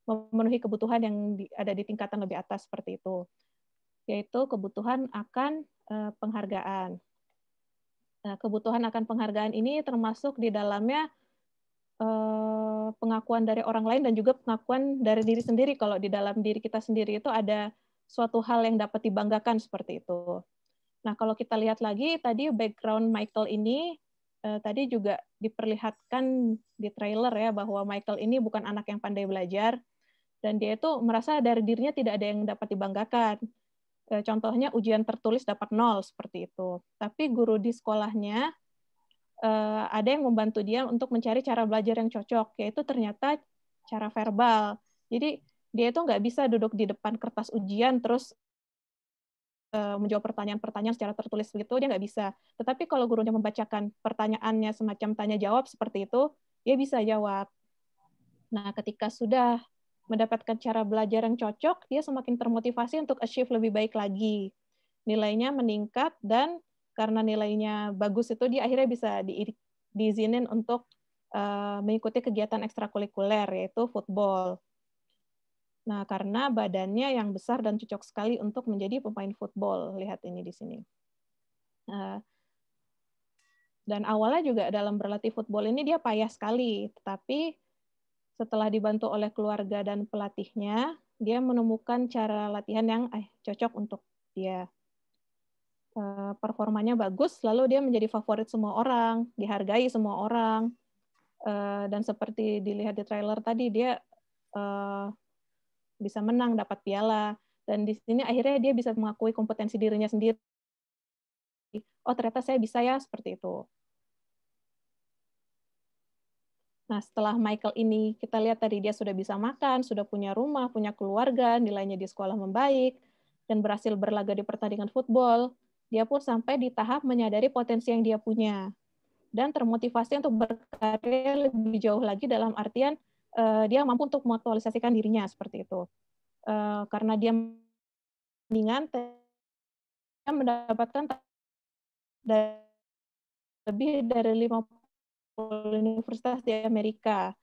memenuhi kebutuhan yang ada di tingkatan lebih atas seperti itu, yaitu kebutuhan akan penghargaan. Nah, kebutuhan akan penghargaan ini termasuk di dalamnya pengakuan dari orang lain dan juga pengakuan dari diri sendiri. Kalau di dalam diri kita sendiri itu ada suatu hal yang dapat dibanggakan seperti itu. Nah, kalau kita lihat lagi tadi background Michael ini tadi juga diperlihatkan di trailer ya bahwa Michael ini bukan anak yang pandai belajar dan dia itu merasa dari dirinya tidak ada yang dapat dibanggakan. Contohnya ujian tertulis dapat 0 seperti itu. Tapi guru di sekolahnya ada yang membantu dia untuk mencari cara belajar yang cocok, yaitu ternyata cara verbal. Jadi dia itu nggak bisa duduk di depan kertas ujian terus menjawab pertanyaan-pertanyaan secara tertulis begitu, dia nggak bisa. Tetapi kalau gurunya membacakan pertanyaannya semacam tanya jawab seperti itu, dia bisa jawab. Nah, ketika sudah mendapatkan cara belajar yang cocok, dia semakin termotivasi untuk achieve lebih baik lagi. Nilainya meningkat, dan karena nilainya bagus itu, dia akhirnya bisa diizinin untuk mengikuti kegiatan ekstrakurikuler, yaitu football. Nah, karena badannya yang besar dan cocok sekali untuk menjadi pemain football. Lihat ini di sini. Dan awalnya juga dalam berlatih football ini dia payah sekali, tetapi setelah dibantu oleh keluarga dan pelatihnya, dia menemukan cara latihan yang cocok untuk dia. Performanya bagus, lalu dia menjadi favorit semua orang, dihargai semua orang. Dan seperti dilihat di trailer tadi, dia bisa menang, dapat piala. Dan di sini akhirnya dia bisa mengakui kompetensi dirinya sendiri. Oh, ternyata saya bisa ya, seperti itu. Nah, setelah Michael ini, kita lihat tadi dia sudah bisa makan, sudah punya rumah, punya keluarga, nilainya di sekolah membaik, dan berhasil berlaga di pertandingan football, dia pun sampai di tahap menyadari potensi yang dia punya. Dan termotivasi untuk berkarya lebih jauh lagi dalam artian dia mampu untuk mengaktualisasikan dirinya, seperti itu. Karena dia mendingan, dia mendapatkan lebih dari 50 universitas di Amerika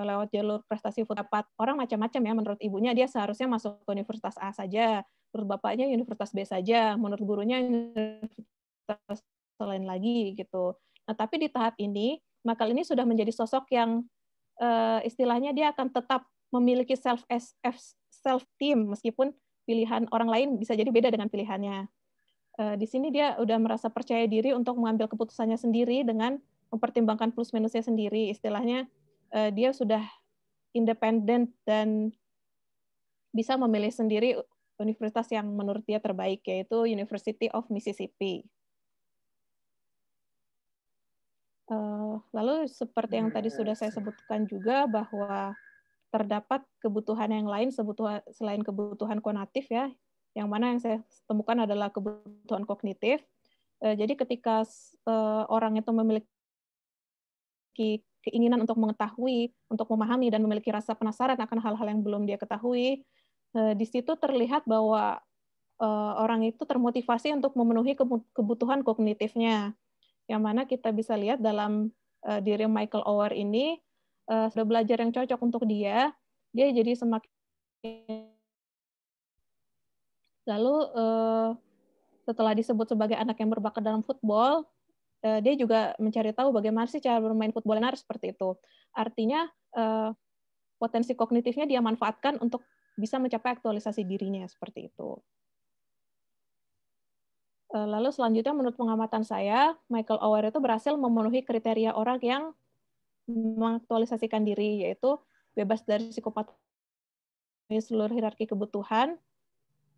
lewat jalur prestasi dapat orang macam-macam ya. Menurut ibunya dia seharusnya masuk ke universitas A saja, menurut bapaknya universitas B saja, menurut gurunya universitas lain lagi gitu. Nah, tapi di tahap ini Michael ini sudah menjadi sosok yang istilahnya dia akan tetap memiliki self team meskipun pilihan orang lain bisa jadi beda dengan pilihannya. Di sini dia udah merasa percaya diri untuk mengambil keputusannya sendiri dengan mempertimbangkan plus minusnya sendiri. Istilahnya dia sudah independen dan bisa memilih sendiri universitas yang menurut dia terbaik, yaitu University of Mississippi. Lalu seperti yang tadi sudah saya sebutkan juga bahwa terdapat kebutuhan yang lain selain kebutuhan konatif ya, yang mana yang saya temukan adalah kebutuhan kognitif. Jadi ketika orang itu memiliki keinginan untuk mengetahui, untuk memahami, dan memiliki rasa penasaran akan hal-hal yang belum dia ketahui, di situ terlihat bahwa orang itu termotivasi untuk memenuhi kebutuhan kognitifnya, yang mana kita bisa lihat dalam diri Michael Oher ini, sudah belajar yang cocok untuk dia jadi semakin. Lalu setelah disebut sebagai anak yang berbakat dalam football, dia juga mencari tahu bagaimana sih cara bermain football yang benar seperti itu. Artinya potensi kognitifnya dia manfaatkan untuk bisa mencapai aktualisasi dirinya seperti itu. Lalu selanjutnya menurut pengamatan saya, Michael Oher itu berhasil memenuhi kriteria orang yang mengaktualisasikan diri, yaitu bebas dari psikopatis seluruh hierarki kebutuhan,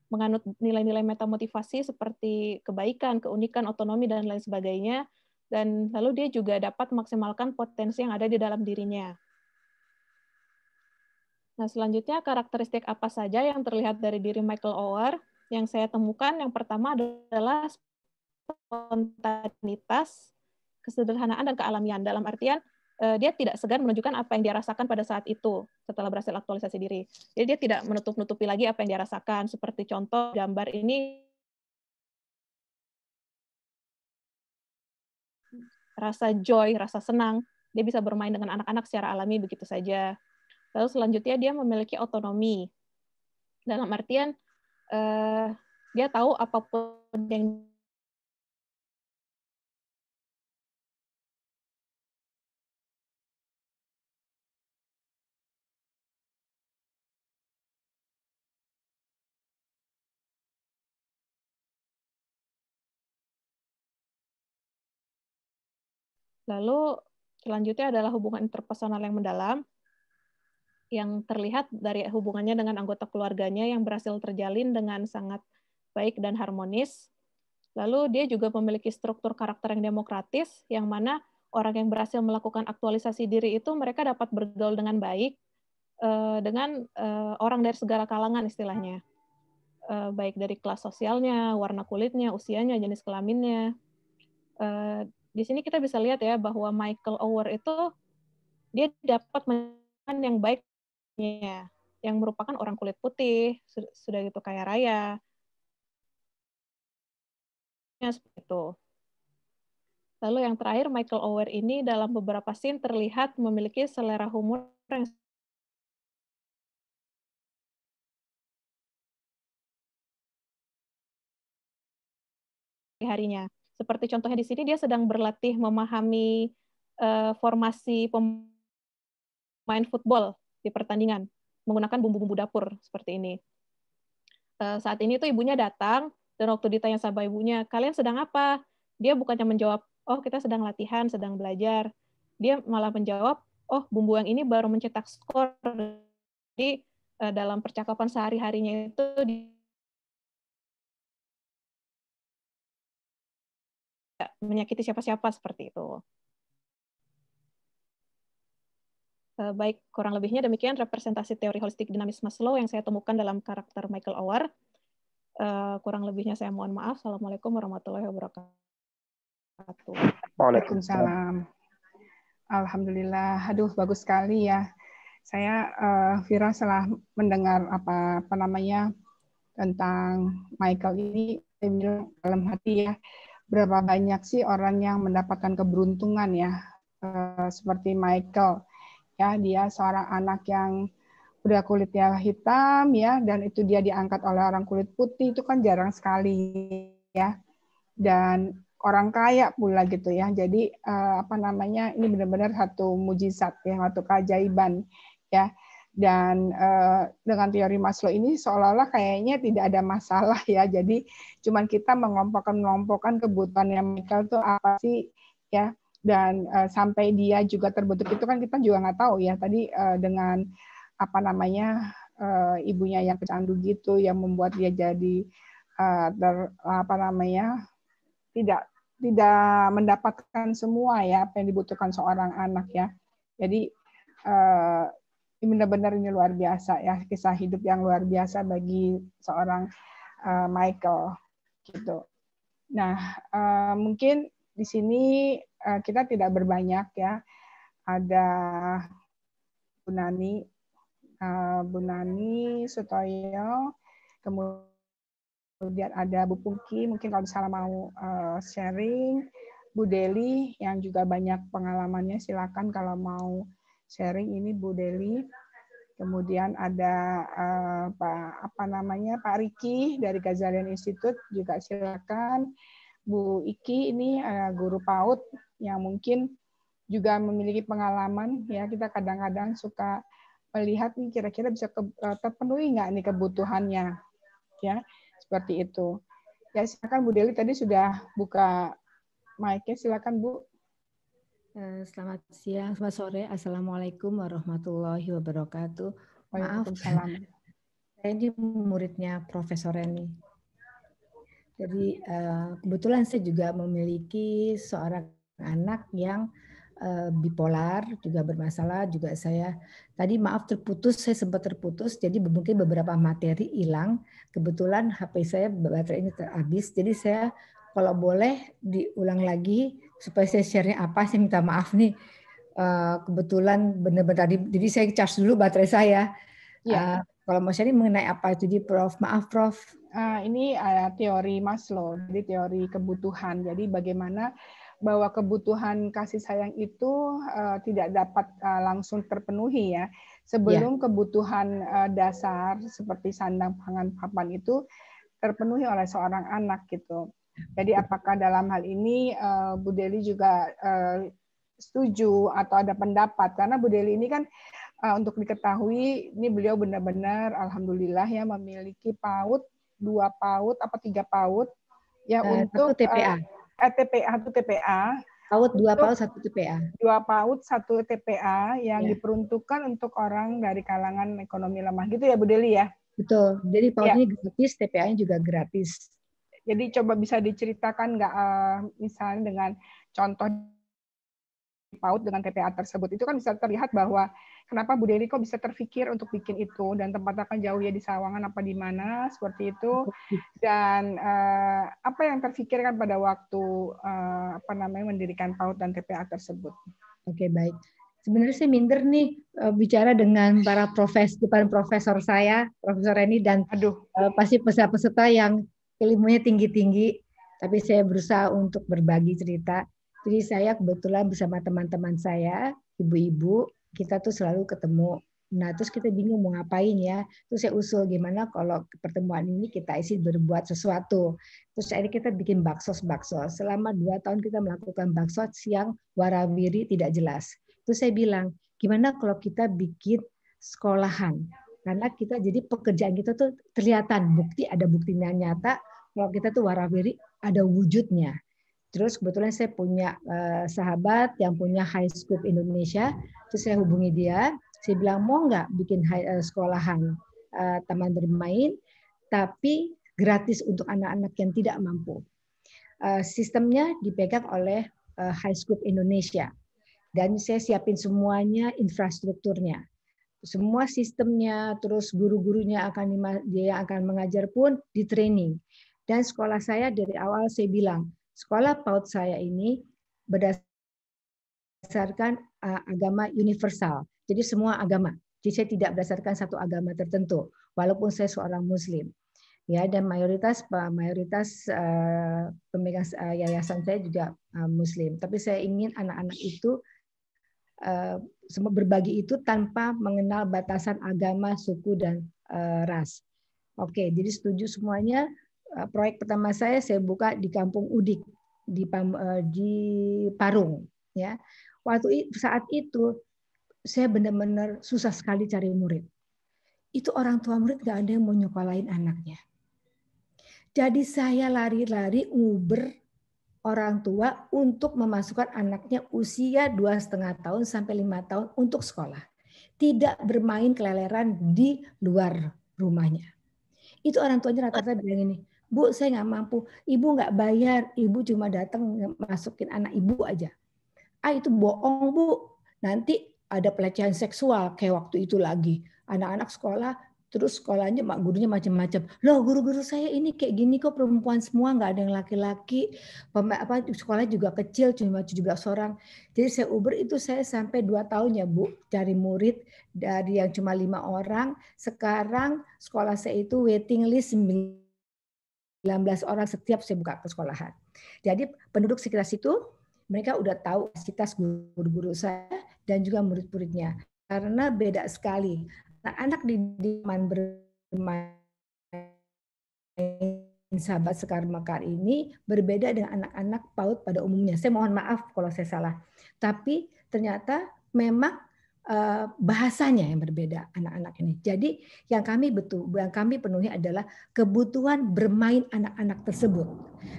menganut nilai-nilai metamotivasi seperti kebaikan, keunikan, otonomi, dan lain sebagainya, dan lalu dia juga dapat memaksimalkan potensi yang ada di dalam dirinya. Nah, selanjutnya karakteristik apa saja yang terlihat dari diri Michael Oher? Yang saya temukan yang pertama adalah spontanitas, kesederhanaan, dan kealamian. Dalam artian, dia tidak segan menunjukkan apa yang dia rasakan pada saat itu setelah berhasil aktualisasi diri. Jadi dia tidak menutup-nutupi lagi apa yang dia rasakan. Seperti contoh gambar ini, rasa joy, rasa senang, dia bisa bermain dengan anak-anak secara alami begitu saja. Lalu selanjutnya dia memiliki otonomi. Dalam artian dia tahu apapun yang Lalu selanjutnya adalah hubungan interpersonal yang mendalam, yang terlihat dari hubungannya dengan anggota keluarganya yang berhasil terjalin dengan sangat baik dan harmonis. Lalu dia juga memiliki struktur karakter yang demokratis, yang mana orang yang berhasil melakukan aktualisasi diri itu mereka dapat bergaul dengan baik, dengan orang dari segala kalangan istilahnya. Baik dari kelas sosialnya, warna kulitnya, usianya, jenis kelaminnya. Di sini kita bisa lihat ya bahwa Michael Oher itu dia dapat menemukan yang baiknya, yang merupakan orang kulit putih, sudah gitu kaya raya. Seperti itu. Lalu yang terakhir, Michael Oher ini dalam beberapa scene terlihat memiliki selera humor yang harinya. Seperti contohnya di sini dia sedang berlatih memahami formasi pemain football di pertandingan menggunakan bumbu-bumbu dapur seperti ini. Saat ini tuh ibunya datang dan waktu ditanya sama ibunya, kalian sedang apa? Dia bukannya menjawab, oh kita sedang latihan, sedang belajar. Dia malah menjawab, oh bumbu yang ini baru mencetak skor. Jadi dalam percakapan sehari-harinya itu menyakiti siapa-siapa seperti itu. Baik, kurang lebihnya demikian representasi teori holistik dinamis Maslow yang saya temukan dalam karakter Michael Oher. Kurang lebihnya saya mohon maaf. Assalamualaikum warahmatullahi wabarakatuh. Waalaikumsalam. Alhamdulillah. Aduh, bagus sekali ya. Saya Vira setelah mendengar apa namanya tentang Michael ini, saya bilang dalam hati ya, berapa banyak sih orang yang mendapatkan keberuntungan ya, seperti Michael. Ya, dia seorang anak yang udah kulitnya hitam ya, dan itu dia diangkat oleh orang kulit putih, itu kan jarang sekali ya. Dan orang kaya pula gitu ya. Jadi apa namanya, ini benar-benar satu mujizat ya, satu keajaiban ya. Dan dengan teori Maslow ini seolah-olah kayaknya tidak ada masalah ya. Jadi cuman kita mengelompokkan kebutuhannya Michael itu apa sih ya. Dan sampai dia juga terbentuk itu kan kita juga nggak tahu ya. Tadi dengan apa namanya ibunya yang kecandu gitu yang membuat dia jadi apa namanya tidak mendapatkan semua ya apa yang dibutuhkan seorang anak ya. Jadi benar-benar ini luar biasa ya, kisah hidup yang luar biasa bagi seorang Michael gitu. Nah mungkin di sini kita tidak berbanyak ya. Ada Bu Nani Sutoyo, kemudian ada Bu Pungki, mungkin kalau misalnya mau sharing, Bu Deli yang juga banyak pengalamannya, silakan kalau mau sharing ini Bu Deli. Kemudian ada Pak Riki dari Ghazalian Institute juga silakan. Bu Iki ini guru PAUD yang mungkin juga memiliki pengalaman ya, kita kadang-kadang suka melihat nih kira-kira bisa terpenuhi nggak nih kebutuhannya ya, seperti itu ya. Silakan Bu Deli, tadi sudah buka mic-nya, silakan Bu. Selamat siang, selamat sore. Assalamualaikum warahmatullahi wabarakatuh. Maaf, saya ini muridnya Profesor Reni. Jadi kebetulan saya juga memiliki seorang anak yang bipolar, juga bermasalah. Juga saya tadi maaf terputus, saya sempat terputus. Jadi mungkin beberapa materi hilang. Kebetulan HP saya baterainya terhabis. Jadi saya kalau boleh diulang lagi supaya saya share-nya apa. Saya minta maaf nih. Kebetulan benar-benar tadi, jadi saya charge dulu baterai saya. Ya. Kalau mau sharing mengenai apa itu di Prof? Maaf Prof. Ini teori Maslow, jadi teori kebutuhan. Jadi bagaimana bahwa kebutuhan kasih sayang itu tidak dapat langsung terpenuhi ya. Sebelum kebutuhan dasar seperti sandang, pangan, papan itu terpenuhi oleh seorang anak gitu. Jadi apakah dalam hal ini Bu Deli juga setuju atau ada pendapat? Karena Bu Deli ini kan untuk diketahui ini beliau benar-benar alhamdulillah ya memiliki PAUD, 2 PAUD apa 3 PAUD ya untuk TPA. TPA itu TPA. PAUD 2 PAUD 1 TPA. 2 PAUD 1 TPA yang diperuntukkan untuk orang dari kalangan ekonomi lemah gitu ya Bu Deli ya. Betul. Jadi PAUD-nya gratis, TPA-nya juga gratis. Jadi coba bisa diceritakan nggak misalnya dengan contoh PAUD dengan TPA tersebut itu kan bisa terlihat bahwa kenapa Bu Deli kok bisa terpikir untuk bikin itu dan tempatnya kan jauh ya di Sawangan apa di mana seperti itu dan apa yang terpikirkan pada waktu mendirikan PAUD dan TPA tersebut. Oke, baik. Sebenarnya saya minder nih bicara dengan para profesor saya, Profesor Reni dan pasti peserta-peserta yang ilmunya tinggi-tinggi, tapi saya berusaha untuk berbagi cerita. Jadi saya kebetulan bersama teman-teman saya, ibu-ibu, kita tuh selalu ketemu. Nah, terus kita bingung mau ngapain ya. Terus saya usul gimana kalau pertemuan ini kita isi berbuat sesuatu. Terus akhirnya kita bikin bakso. Selama 2 tahun kita melakukan bakso yang warawiri tidak jelas. Terus saya bilang, gimana kalau kita bikin sekolahan? Karena kita jadi pekerjaan kita tuh kelihatan, ada buktinya nyata, kalau kita tuh warawiri ada wujudnya. Terus kebetulan saya punya sahabat yang punya High School Indonesia, terus saya hubungi dia, saya bilang mau nggak bikin sekolahan taman bermain, tapi gratis untuk anak-anak yang tidak mampu. Sistemnya dipegang oleh High School Indonesia, dan saya siapin semuanya infrastrukturnya, semua sistemnya, terus guru-gurunya dia akan mengajar pun di training. Dan sekolah saya dari awal saya bilang, sekolah PAUD saya ini berdasarkan agama universal. Jadi semua agama. Jadi saya tidak berdasarkan satu agama tertentu, walaupun saya seorang Muslim. Ya, dan mayoritas pemegang yayasan saya juga Muslim. Tapi saya ingin anak-anak itu semua berbagi itu tanpa mengenal batasan agama, suku, dan ras. Oke, jadi setuju semuanya. Proyek pertama saya buka di Kampung Udik di Parung. Ya, saat itu saya benar-benar susah sekali cari murid. Itu orang tua murid nggak ada yang mau nyekolahin anaknya. Jadi saya lari-lari nguber orang tua untuk memasukkan anaknya usia 2,5 tahun sampai 5 tahun untuk sekolah. Tidak bermain keleleran di luar rumahnya. Itu orang tuanya rata-rata bilang ini, Bu, saya nggak mampu. Ibu nggak bayar. Ibu cuma datang masukin anak ibu aja. Itu bohong, Bu. Nanti ada pelecehan seksual kayak waktu itu lagi. Anak-anak sekolah, terus sekolahnya gurunya macam-macam. Loh, guru-guru saya ini kayak gini kok, perempuan semua, nggak ada yang laki-laki. Sekolah juga kecil, cuma 17 orang. Jadi saya uber itu saya sampai 2 tahun ya Bu, cari murid dari yang cuma 5 orang. Sekarang sekolah saya itu waiting list 19 orang setiap saya buka ke sekolahan. Jadi penduduk sekitar situ, mereka udah tahu kapasitas guru-guru saya dan juga murid-muridnya. Karena beda sekali. Anak di taman bermain sahabat Sekar Mekar ini berbeda dengan anak-anak PAUD pada umumnya. Saya mohon maaf kalau saya salah. Tapi ternyata memang bahasanya yang berbeda anak-anak ini. Jadi yang kami penuhi adalah kebutuhan bermain anak-anak tersebut.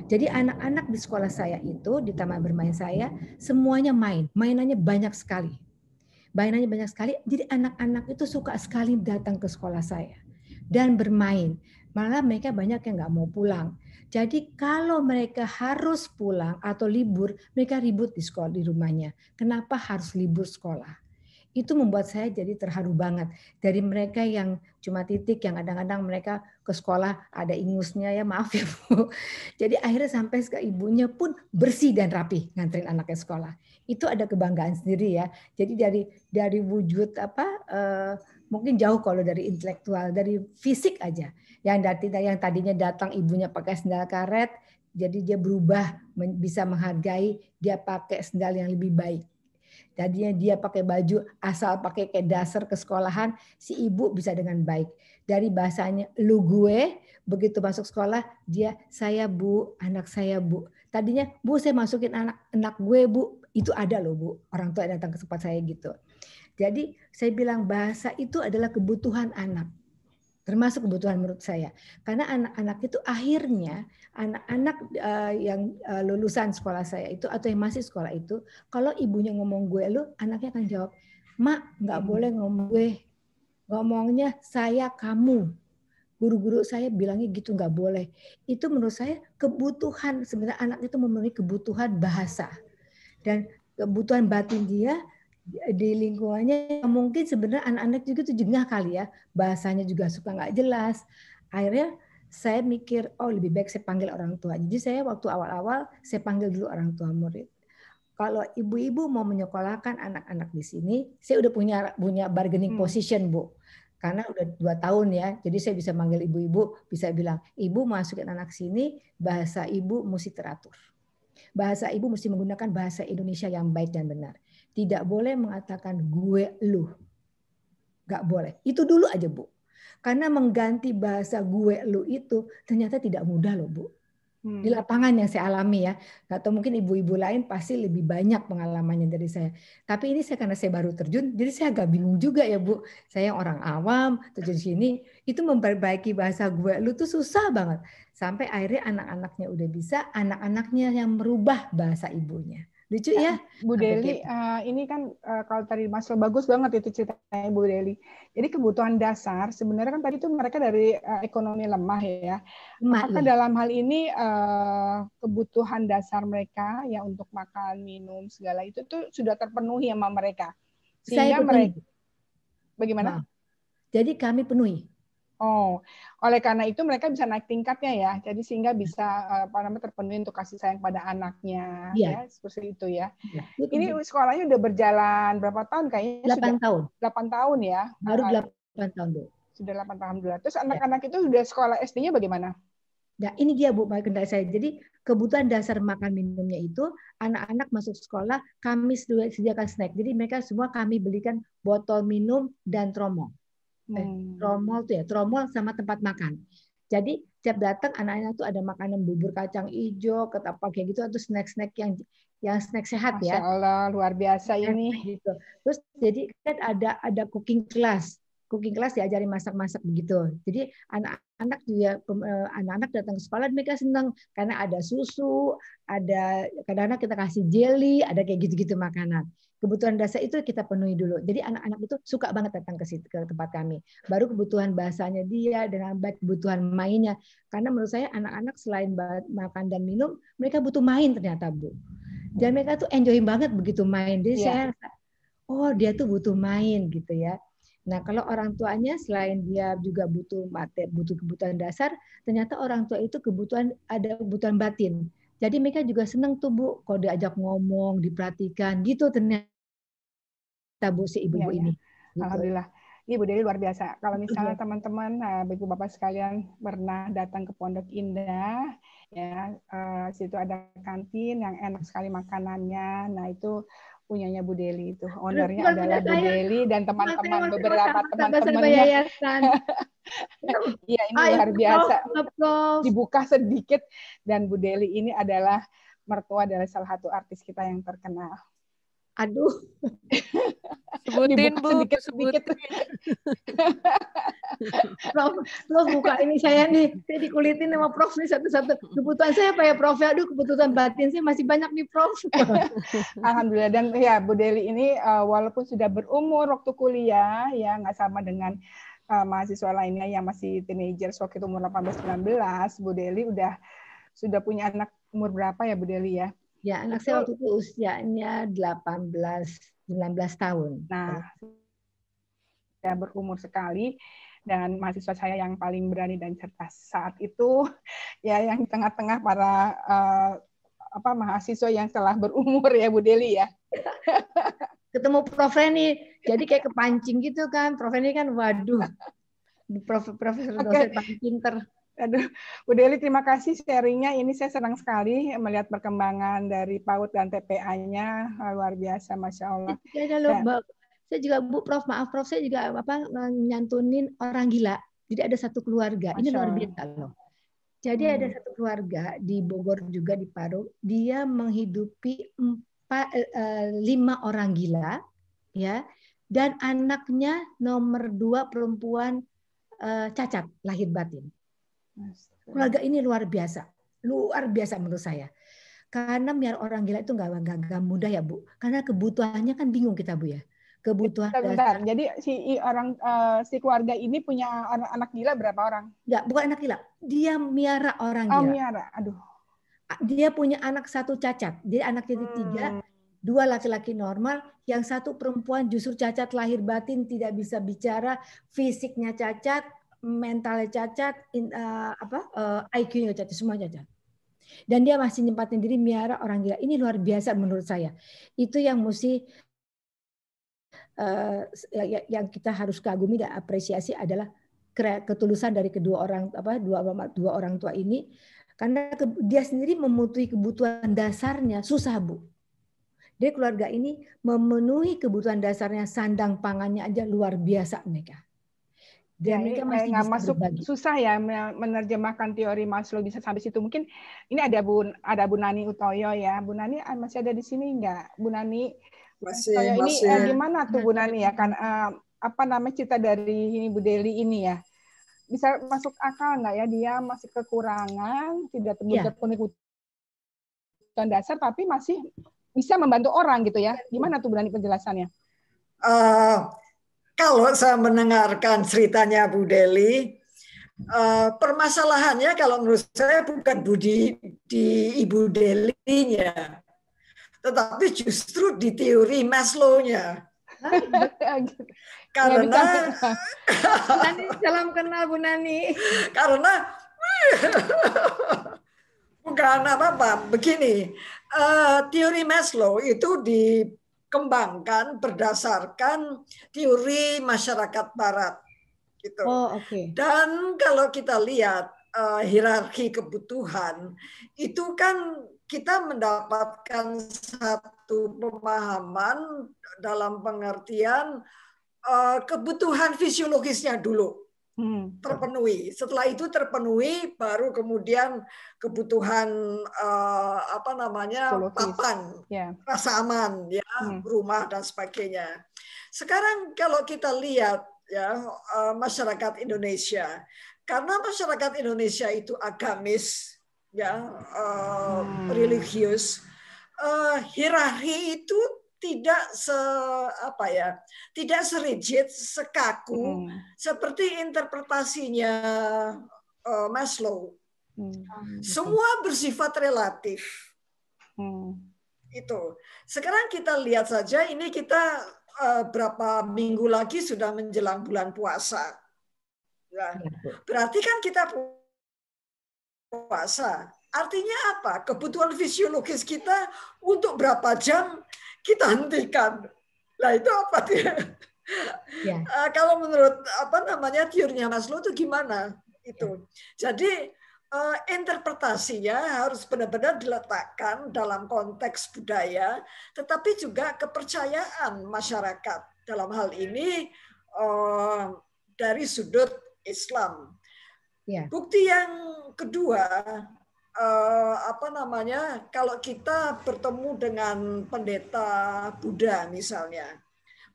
Jadi anak-anak di sekolah saya itu, di taman bermain saya, semuanya mainannya banyak sekali. Jadi anak-anak itu suka sekali datang ke sekolah saya dan bermain. Malah mereka banyak yang nggak mau pulang. Jadi kalau mereka harus pulang atau libur, mereka ribut di sekolah, di rumahnya. Kenapa harus libur sekolah? Itu membuat saya jadi terharu banget. Dari mereka yang cuma titik, yang kadang-kadang mereka ke sekolah ada ingusnya, ya maaf ya Bu. Jadi akhirnya sampai ke ibunya pun bersih dan rapi nganterin anaknya sekolah. Itu ada kebanggaan sendiri ya. Jadi dari wujud mungkin jauh kalau dari intelektual, dari fisik aja. Yang tadinya datang ibunya pakai sendal karet, Jadi dia berubah, bisa menghargai, dia pakai sendal yang lebih baik. Tadinya dia pakai baju asal pakai kayak dasar ke sekolahan, si ibu bisa dengan baik. Dari bahasanya lu gue, begitu masuk sekolah dia saya bu, anak saya bu. Tadinya bu saya masukin anak gue bu, itu ada loh bu. Orang tua datang ke tempat saya gitu. Jadi saya bilang bahasa itu adalah kebutuhan anak. Termasuk kebutuhan menurut saya. Karena anak-anak itu akhirnya, anak-anak yang lulusan sekolah saya itu, atau yang masih sekolah itu, kalau ibunya ngomong gue lu, anaknya akan jawab, mak nggak boleh ngomong gue. Ngomongnya saya kamu. Guru-guru saya bilangnya gitu nggak boleh. Itu menurut saya kebutuhan, sebenarnya anak itu memenuhi kebutuhan bahasa. Dan kebutuhan batin dia, di lingkungannya mungkin sebenarnya anak-anak juga tuh jengah kali ya, bahasanya juga suka nggak jelas. Akhirnya saya mikir, oh lebih baik saya panggil orang tua. Jadi saya waktu awal-awal saya panggil dulu orang tua murid. Kalau ibu-ibu mau menyekolahkan anak-anak di sini, saya udah punya bargaining position Bu, karena udah 2 tahun ya. Jadi saya bisa manggil ibu-ibu, bisa bilang, ibu masukin anak sini, bahasa ibu mesti teratur. Bahasa ibu mesti menggunakan bahasa Indonesia yang baik dan benar. Tidak boleh mengatakan gue lu. Nggak boleh. Itu dulu aja Bu. Karena mengganti bahasa gue lu itu ternyata tidak mudah loh Bu. Di lapangan yang saya alami ya. Atau mungkin ibu-ibu lain pasti lebih banyak pengalamannya dari saya. Tapi ini karena saya baru terjun, jadi saya agak bingung juga ya Bu. Saya orang awam, terjun di sini, itu memperbaiki bahasa gue lu tuh susah banget. Sampai akhirnya anak-anaknya udah bisa, anak-anaknya yang merubah bahasa ibunya. Lucu ya, Bu Deli. Ini kan kalau tadi Mas bagus banget itu ceritanya Bu Deli. Jadi kebutuhan dasar sebenarnya kan tadi itu mereka dari ekonomi lemah ya. Apakah dalam hal ini kebutuhan dasar mereka ya untuk makan, minum segala itu tuh sudah terpenuhi sama mereka? Sehingga mereka bagaimana? Nah, jadi kami penuhi. Oh, oleh karena itu mereka bisa naik tingkatnya ya, jadi sehingga bisa terpenuhi untuk kasih sayang pada anaknya, ya seperti itu ya. Ini sekolahnya udah berjalan berapa tahun kayaknya? 8 tahun. 8 tahun ya. Baru 8 tahun Bu. Sudah 8 tahun dulu. Terus anak-anak itu sudah sekolah SD-nya bagaimana? Nah ini dia Bu, kendala saya. Jadi kebutuhan dasar makan minumnya itu anak-anak masuk sekolah kami sediakan snack. Jadi mereka semua kami belikan botol minum dan tromol. Tromol tuh ya, tromol sama tempat makan. Jadi tiap datang anak-anak tuh ada makanan bubur kacang hijau, ketapa kayak gitu, atau snack-snack yang snack sehat ya. Masya Allah, luar biasa ini. Gitu. Terus jadi kan ada cooking class. Cooking class diajari masak-masak begitu. Jadi anak-anak juga anak-anak datang ke sekolah mereka senang karena ada susu, ada kadang-kadang kita kasih jelly, ada kayak gitu-gitu makanan. Kebutuhan dasar itu kita penuhi dulu. Jadi anak-anak itu suka banget datang ke tempat kami. Baru kebutuhan bahasanya dia dengan baik kebutuhan mainnya. Karena menurut saya anak-anak selain makan dan minum, mereka butuh main ternyata Bu. Dan mereka tuh enjoy banget begitu main. Jadi saya oh dia tuh butuh main gitu ya. Nah kalau orang tuanya selain dia juga butuh materi, butuh kebutuhan dasar, ternyata orang tua itu ada kebutuhan batin. Jadi mereka juga senang tuh Bu, kalau diajak ngomong, diperhatikan gitu ternyata Bu si ibu-ibu ini. Gitu. Alhamdulillah. Ibu Deli luar biasa. Kalau misalnya teman-teman, Bapak-Bapak sekalian pernah datang ke Pondok Indah, ya situ ada kantin yang enak sekali makanannya. Nah itu punyanya Bu Deli itu. Ownernya adalah Bu Deli dan teman-teman beberapa teman-temannya. Iya ini luar biasa. Dibuka sedikit dan Bu Deli ini adalah mertua dari salah satu artis kita yang terkenal. Aduh. Sebutin Bu, sedikit. Prof buka ini saya nih, saya dikulitin sama Prof nih satu-satu. Kebutuhan saya apa ya Prof? Aduh kebutuhan batin saya masih banyak nih Prof. Alhamdulillah dan ya Bu Deli ini walaupun sudah berumur waktu kuliah ya nggak sama dengan mahasiswa lainnya yang masih teenagers waktu itu umur 18-19, Bu Deli sudah punya anak umur berapa ya Bu Deli ya? Ya, anak saya waktu itu usianya 18-19 tahun. Nah, saya berumur sekali dan mahasiswa saya yang paling berani dan cerdas saat itu ya yang tengah-tengah para mahasiswa yang telah berumur ya Bu Deli ya. Ketemu Prof Reni, jadi kayak kepancing gitu kan. Prof Reni kan waduh. Profesor dosen paling pinter. Aduh, Bu Deli, terima kasih sharingnya. Ini saya senang sekali melihat perkembangan dari PAUD dan TPA-nya, luar biasa, Masya Allah. Saya juga Bu Prof, maaf Prof, saya juga nyantunin orang gila. Jadi ada satu keluarga, ini luar biasa loh. Jadi ada satu keluarga di Bogor juga di Paro, dia menghidupi 5 orang gila, ya, dan anaknya nomor 2 perempuan cacat lahir batin. Keluarga ini luar biasa menurut saya. Karena biar orang gila itu nggak mudah ya Bu, karena kebutuhannya kan bingung kita Bu ya. Kebutuhan dasar. Jadi si keluarga ini punya anak gila berapa orang? Enggak, bukan anak gila. Dia miara orang gila. Oh, miara. Aduh. Dia punya anak 1 cacat. Jadi anaknya 3, 2 laki-laki normal, yang 1 perempuan justru cacat lahir batin, tidak bisa bicara, fisiknya cacat, mentalnya cacat, IQ-nya cacat, semua cacat. Dan dia masih nyempatin diri miara orang gila. Ini luar biasa menurut saya. Itu yang mesti yang kita harus kagumi dan apresiasi adalah ketulusan dari dua orang tua ini, karena dia sendiri memenuhi kebutuhan dasarnya susah Bu. Dia keluarga ini memenuhi kebutuhan dasarnya, sandang pangannya aja luar biasa mereka. Dan mereka masih nggak bisa masuk berbagi. Susah ya menerjemahkan teori Maslow bisa sampai situ. Mungkin ini ada Bu Nani Utoyo ya. Bu Nani masih ada di sini nggak? Bu Nani masih. Ini gimana tuh Bu Nani ya kan cerita dari ini Bu Deli ini ya, bisa masuk akal nggak ya, dia masih kekurangan, tidak terpenuhi kebutuhan dasar tapi masih bisa membantu orang gitu ya. Gimana tuh Bu Nani penjelasannya? Kalau saya mendengarkan ceritanya Bu Deli, permasalahannya kalau menurut saya bukan di Ibu Delinya, tetapi justru di teori Maslow-nya. Karena salam kenal Bu Nani. Karena bukan apa-apa, begini, teori Maslow itu dikembangkan berdasarkan teori masyarakat Barat, gitu. Dan kalau kita lihat hierarki kebutuhan, itu kan kita mendapatkan satu pemahaman dalam pengertian kebutuhan fisiologisnya dulu terpenuhi. Setelah itu terpenuhi, baru kemudian kebutuhan papan, rasa aman, ya, rumah dan sebagainya. Sekarang kalau kita lihat ya masyarakat Indonesia, karena masyarakat Indonesia itu agamis, ya, religius, hierarki itu tidak tidak serigid, sekaku seperti interpretasinya Maslow. Semua bersifat relatif. Itu. Sekarang kita lihat saja, ini kita berapa minggu lagi sudah menjelang bulan puasa. Ya. Berarti kan kita puasa. Artinya apa? Kebutuhan fisiologis kita untuk berapa jam kita hentikan. Nah itu apa dia? Ya. Kalau menurut teorinya Maslow itu gimana? Itu. Jadi interpretasinya harus benar-benar diletakkan dalam konteks budaya, tetapi juga kepercayaan masyarakat. Dalam hal ini dari sudut Islam. Ya. Bukti yang kedua, kalau kita bertemu dengan pendeta Buddha misalnya,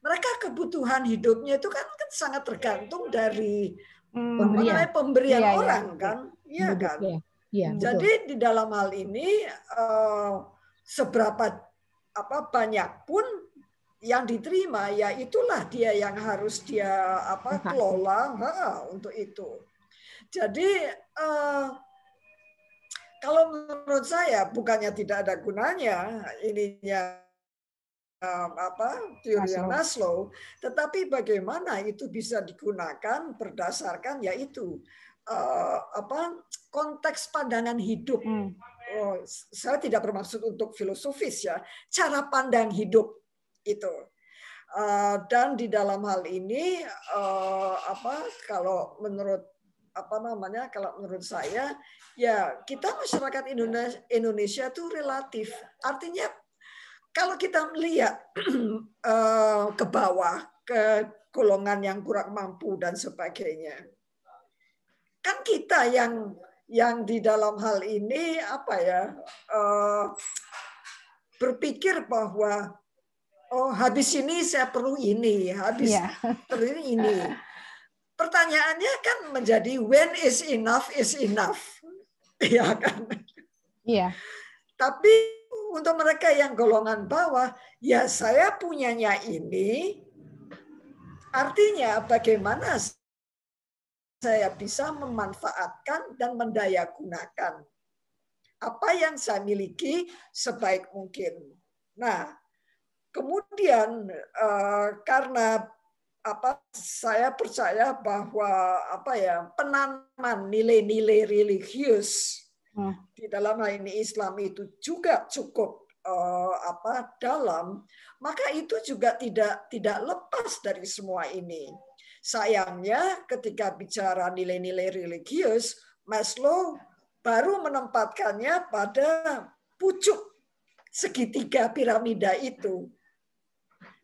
mereka kebutuhan hidupnya itu kan sangat tergantung dari pemberian orang, kan, iya kan. Ya, jadi di dalam hal ini seberapa banyak pun yang diterima, ya itulah dia yang harus dia kelola untuk itu. Jadi kalau menurut saya bukannya tidak ada gunanya ininya teori Maslow, tetapi bagaimana itu bisa digunakan berdasarkan yaitu konteks pandangan hidup. Saya tidak bermaksud untuk filosofis ya, cara pandang hidup itu. Dan di dalam hal ini kalau menurut kalau menurut saya ya kita masyarakat Indonesia itu relatif. Artinya kalau kita melihat ke bawah, ke golongan yang kurang mampu dan sebagainya, kan kita yang di dalam hal ini berpikir bahwa habis ini saya perlu ini, habis perlu ini. Pertanyaannya kan menjadi when is enough, ya kan? Iya. Tapi untuk mereka yang golongan bawah, ya saya punyanya ini, artinya bagaimana saya bisa memanfaatkan dan mendayagunakan apa yang saya miliki sebaik mungkin. Nah, kemudian karena saya percaya bahwa penanaman nilai-nilai religius di dalam hal ini Islam itu juga cukup dalam, maka itu juga tidak lepas dari semua ini. Sayangnya ketika bicara nilai-nilai religius, Maslow baru menempatkannya pada pucuk segitiga piramida itu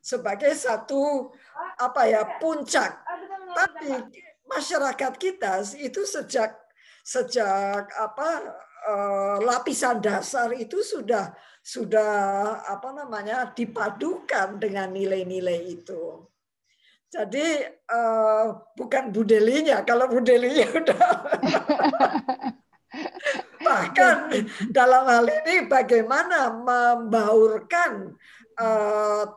sebagai satu puncak. Tapi masyarakat kita itu sejak lapisan dasar itu sudah dipadukan dengan nilai-nilai itu. Jadi bukan budelinya, kalau budelinya udah bahkan dalam hal ini bagaimana membaurkan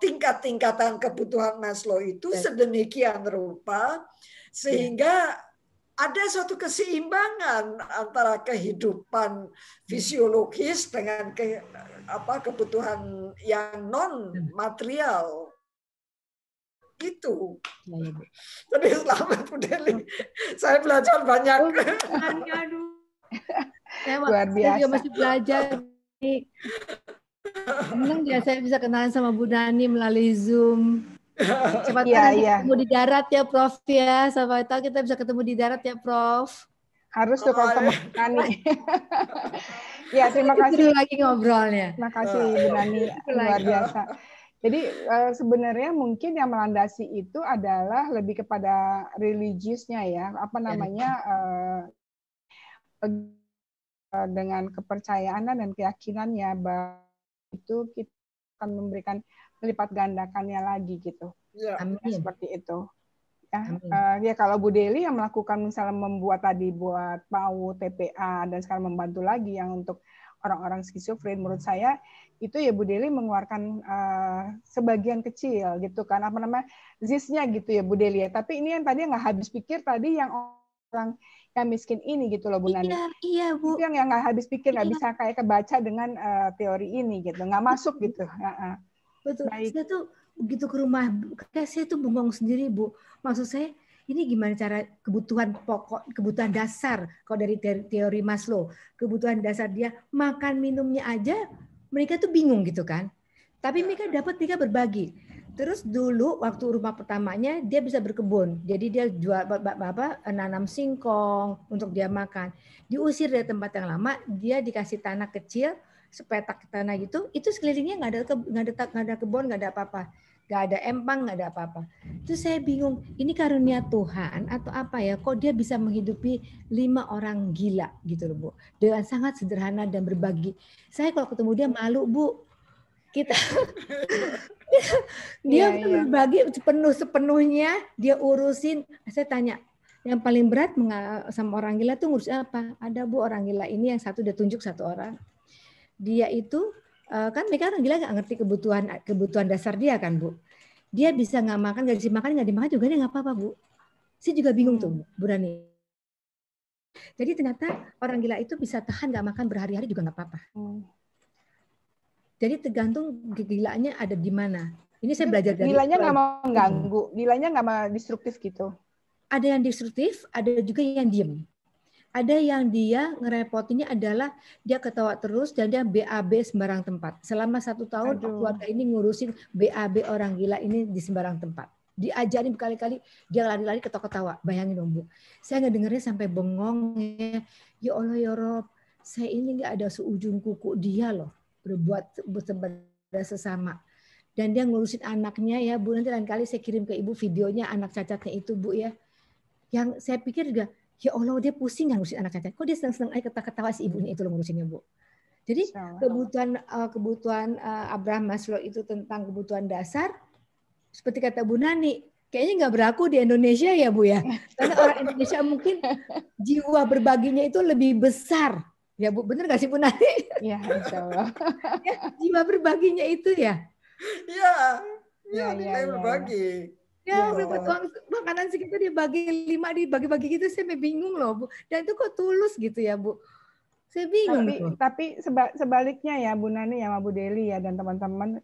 tingkat-tingkatan kebutuhan Maslow itu sedemikian rupa sehingga ada suatu keseimbangan antara kehidupan fisiologis dengan kebutuhan yang non material itu. Jadi selamat Bu Deli, saya belajar banyak. Luar biasa. Saya juga masih belajar. Senang ya saya bisa kenalan sama Bu Nani melalui Zoom. Siapa tahu ketemu di darat ya Prof ya. Siapa tahu kita bisa ketemu di darat ya Prof. Harus tuh ketemu Bu Nani. Ya, terima kasih. Seru lagi ngobrolnya. Terima kasih Bu Nani, luar biasa. Jadi sebenarnya mungkin yang melandasi itu adalah lebih kepada religiusnya ya, dengan kepercayaan dan keyakinannya bahwa itu kita akan memberikan melipat gandakannya lagi gitu. Seperti itu. Ya kalau Bu Deli yang melakukan misalnya buat PAUD, TPA dan sekarang membantu lagi yang untuk orang-orang skizofren, menurut saya itu ya Bu Deli mengeluarkan sebagian kecil gitu kan, ZIS-nya gitu ya Bu Deli ya. Tapi ini yang tadi nggak habis pikir tadi yang orang yang miskin ini gitu loh Bu Nani. Iya Bu. Itu yang nggak habis pikir, nggak bisa kayak kebaca dengan teori ini gitu, nggak masuk gitu. Betul. Saya tuh begitu ke rumah, saya tuh bengong sendiri Bu. Maksud saya ini gimana cara kebutuhan pokok, kebutuhan dasar kalau dari teori Maslow, kebutuhan dasar dia makan minumnya aja mereka tuh bingung gitu kan. Tapi mereka berbagi. Terus dulu waktu rumah pertamanya dia bisa berkebun. Jadi dia jual nanam singkong untuk dia makan. Diusir dari tempat yang lama, dia dikasih tanah kecil, sepetak tanah gitu, itu sekelilingnya nggak ada kebun, nggak ada apa-apa. Nggak ada empang, nggak ada apa-apa. Terus saya bingung, ini karunia Tuhan atau apa ya? Kok dia bisa menghidupi 5 orang gila gitu loh Bu. Dengan sangat sederhana dan berbagi. Saya kalau ketemu dia malu Bu. Kita dia berbagi sepenuhnya, dia urusin. Saya tanya, yang paling berat sama orang gila tuh ngurus apa? Ada Bu orang gila ini yang satu dia tunjuk satu orang. Dia itu kan mereka orang gila nggak ngerti kebutuhan dasar dia kan Bu. Dia bisa nggak makan, nggak dikasih makan, nggak dimakan juga dia nggak apa-apa Bu. Saya juga bingung tuh Bu Rani. Jadi ternyata orang gila itu bisa tahan nggak makan berhari-hari juga nggak apa-apa. Jadi tergantung kegilaannya ada di mana. Ini saya belajar dari gilanya nggak mau mengganggu, gilanya nggak mau destruktif gitu. Ada yang destruktif, ada juga yang diem. Ada yang dia ngerepotinnya adalah dia ketawa terus dan dia BAB sembarang tempat. Selama 1 tahun keluarga ini ngurusin BAB orang gila ini di sembarang tempat. diajarin berkali-kali, dia lari-lari ketawa-ketawa. Bayangin dong Bu, saya ngedengernya sampai bengong ya. Ya Allah ya Rob, saya ini nggak ada seujung kuku dia loh berbuat pada sesama. Dan dia ngurusin anaknya ya Bu, nanti lain kali saya kirim ke Ibu videonya anak cacatnya itu Bu ya. Yang saya pikir juga, ya Allah dia pusing ngurusin anak cacat. Kok dia senang-senang aja ketawa-ketawa si ibunya itu loh ngurusinnya Bu. Jadi kebutuhan Abraham Maslow itu tentang kebutuhan dasar, seperti kata Bu Nani, kayaknya nggak berlaku di Indonesia ya Bu ya. Karena orang Indonesia mungkin jiwa berbaginya itu lebih besar. Ya Bu, benar nggak sih Bu Nani? Iya, insya Allah. Ya, jiwa berbaginya itu ya. Iya, nilai berbagi. Ya, makanan segitu dibagi 5, dibagi-bagi gitu, saya bingung loh Bu. Dan itu kok tulus gitu ya Bu. Saya bingung. Tapi sebaliknya ya Bu Nani ya sama Bu Deli ya dan teman-teman,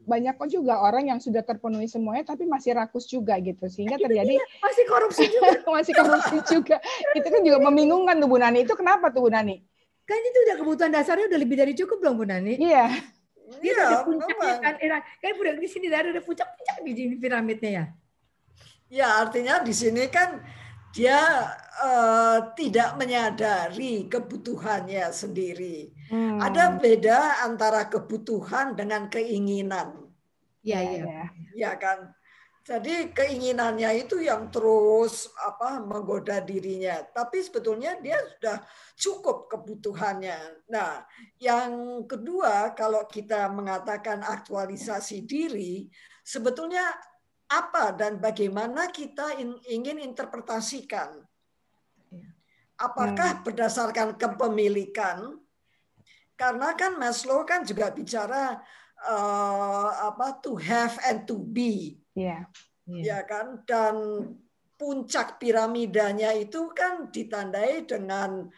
banyak kok juga orang yang sudah terpenuhi semuanya tapi masih rakus juga gitu, sehingga terjadi masih korupsi juga. Masih korupsi juga. Itu kan juga membingungkan tuh Bu Nani. Itu kenapa tuh Bu Nani? Kan itu udah kebutuhan dasarnya udah lebih dari cukup belum Bu Nani? Iya. Dia ada puncaknya kan udah di sini ada puncak-puncak di piramidnya ya. Ya, artinya di sini kan dia tidak menyadari kebutuhannya sendiri. Ada beda antara kebutuhan dengan keinginan. Iya. Ya kan. Jadi keinginannya itu yang terus menggoda dirinya. Tapi sebetulnya dia sudah cukup kebutuhannya. Nah, yang kedua kalau kita mengatakan aktualisasi diri, sebetulnya apa dan bagaimana kita ingin interpretasikan? Apakah berdasarkan kepemilikan? Karena kan Maslow kan juga bicara to have and to be. Ya kan? Dan puncak piramidanya itu kan ditandai dengan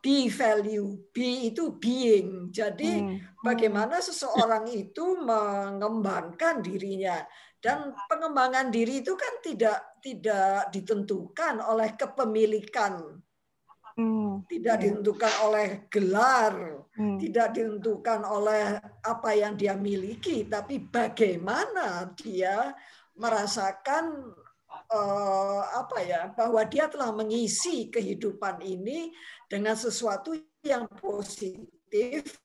be value. Be itu being. Jadi bagaimana seseorang itu mengembangkan dirinya. Dan pengembangan diri itu kan tidak ditentukan oleh kepemilikan, tidak ditentukan oleh gelar, tidak ditentukan oleh apa yang dia miliki, tapi bagaimana dia merasakan bahwa dia telah mengisi kehidupan ini dengan sesuatu yang positif.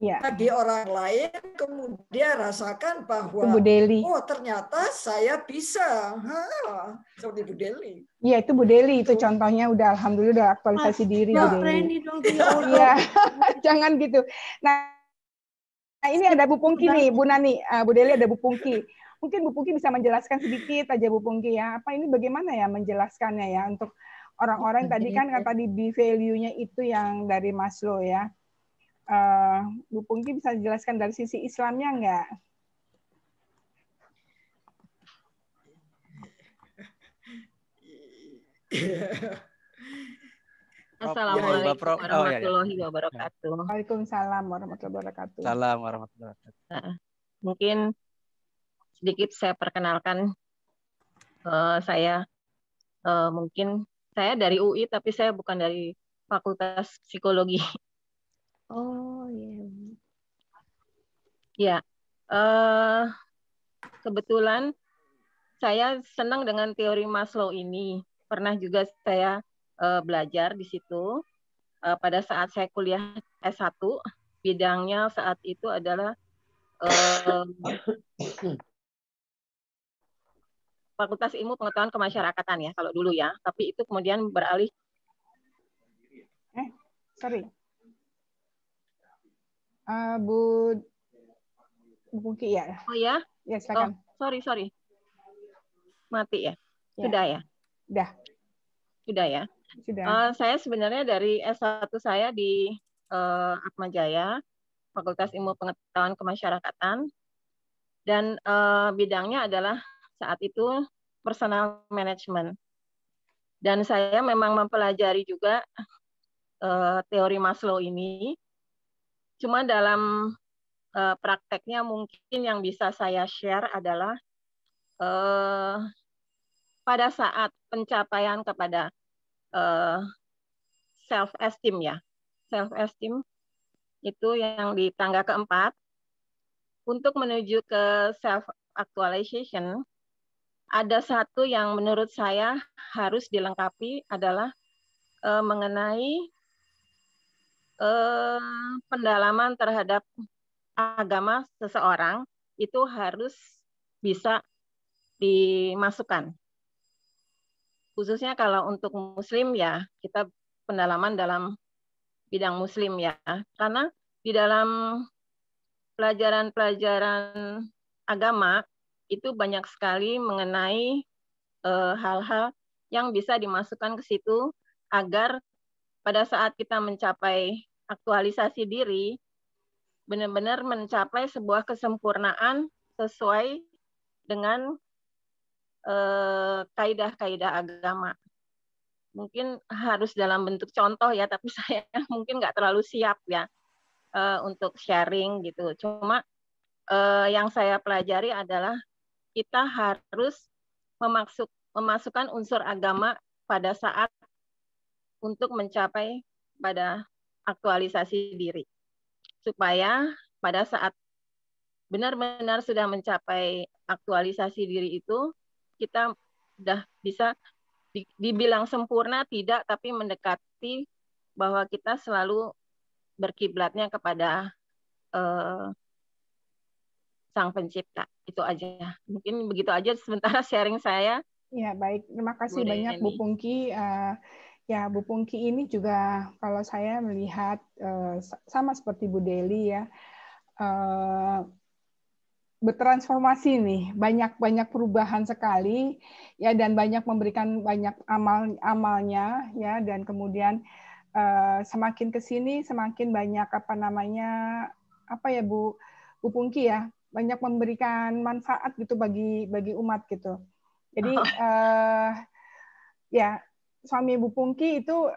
Bagi orang lain, kemudian rasakan bahwa oh ternyata saya bisa, seperti Bu Deli. Iya itu Bu Deli itu contohnya udah alhamdulillah udah aktualisasi diri Bu Deli. Iya jangan gitu. Nah ini ada Bu Pungki nih Bu Nani, Bu Deli ada Bu Pungki. Mungkin Bu Pungki bisa menjelaskan sedikit aja Bu Pungki ya. Apa ini bagaimana ya menjelaskannya ya untuk orang-orang tadi kan tadi be value-nya itu yang dari Maslow ya. Bu Pungki bisa jelaskan dari sisi Islamnya enggak? Assalamualaikum warahmatullahi wabarakatuh. Waalaikumsalam warahmatullahi wabarakatuh. Salam warahmatullahi wabarakatuh. Mungkin sedikit saya perkenalkan mungkin saya dari UI tapi saya bukan dari Fakultas Psikologi. Oh iya. Ya, kebetulan saya senang dengan teori Maslow ini. Pernah juga saya belajar di situ. Pada saat saya kuliah S1, bidangnya saat itu adalah Fakultas Ilmu Pengetahuan Kemasyarakatan ya, kalau dulu ya. Tapi itu kemudian beralih. Sorry. Bu Pungki ya. Oh ya? Ya silakan. Oh, sorry. Mati ya? Sudah ya? Sudah ya? Sudah. Saya sebenarnya dari S1 saya di Atma Jaya, Fakultas Ilmu Pengetahuan Kemasyarakatan, dan bidangnya adalah saat itu personal management. Dan saya memang mempelajari juga teori Maslow ini. Cuma dalam prakteknya mungkin yang bisa saya share adalah pada saat pencapaian kepada self-esteem ya. Self-esteem itu yang di tangga keempat. Untuk menuju ke self-actualization, ada satu yang menurut saya harus dilengkapi adalah mengenai pendalaman terhadap agama seseorang itu harus bisa dimasukkan. Khususnya kalau untuk Muslim ya, kita pendalaman dalam bidang Muslim ya. Karena di dalam pelajaran-pelajaran agama itu banyak sekali mengenai hal-hal yang bisa dimasukkan ke situ agar pada saat kita mencapai aktualisasi diri, benar-benar mencapai sebuah kesempurnaan sesuai dengan kaidah-kaidah agama. Mungkin harus dalam bentuk contoh ya, tapi saya mungkin nggak terlalu siap ya untuk sharing gitu. Cuma yang saya pelajari adalah kita harus memasukkan unsur agama pada saat untuk mencapai pada aktualisasi diri. Supaya pada saat benar-benar sudah mencapai aktualisasi diri itu, kita sudah bisa dibilang sempurna tidak, tapi mendekati bahwa kita selalu berkiblatnya kepada Sang Pencipta. Itu aja. Mungkin begitu aja sementara sharing saya. Ya, baik. Terima kasih banyak Bu Pungki. Ya, Bu Pungki ini juga kalau saya melihat sama seperti Bu Deli ya, bertransformasi nih, banyak perubahan sekali ya, dan banyak memberikan banyak amalnya ya, dan kemudian semakin ke sini semakin banyak apa ya Bu Pungki ya, banyak memberikan manfaat gitu bagi umat gitu. Jadi ya, suami Bu Pungki itu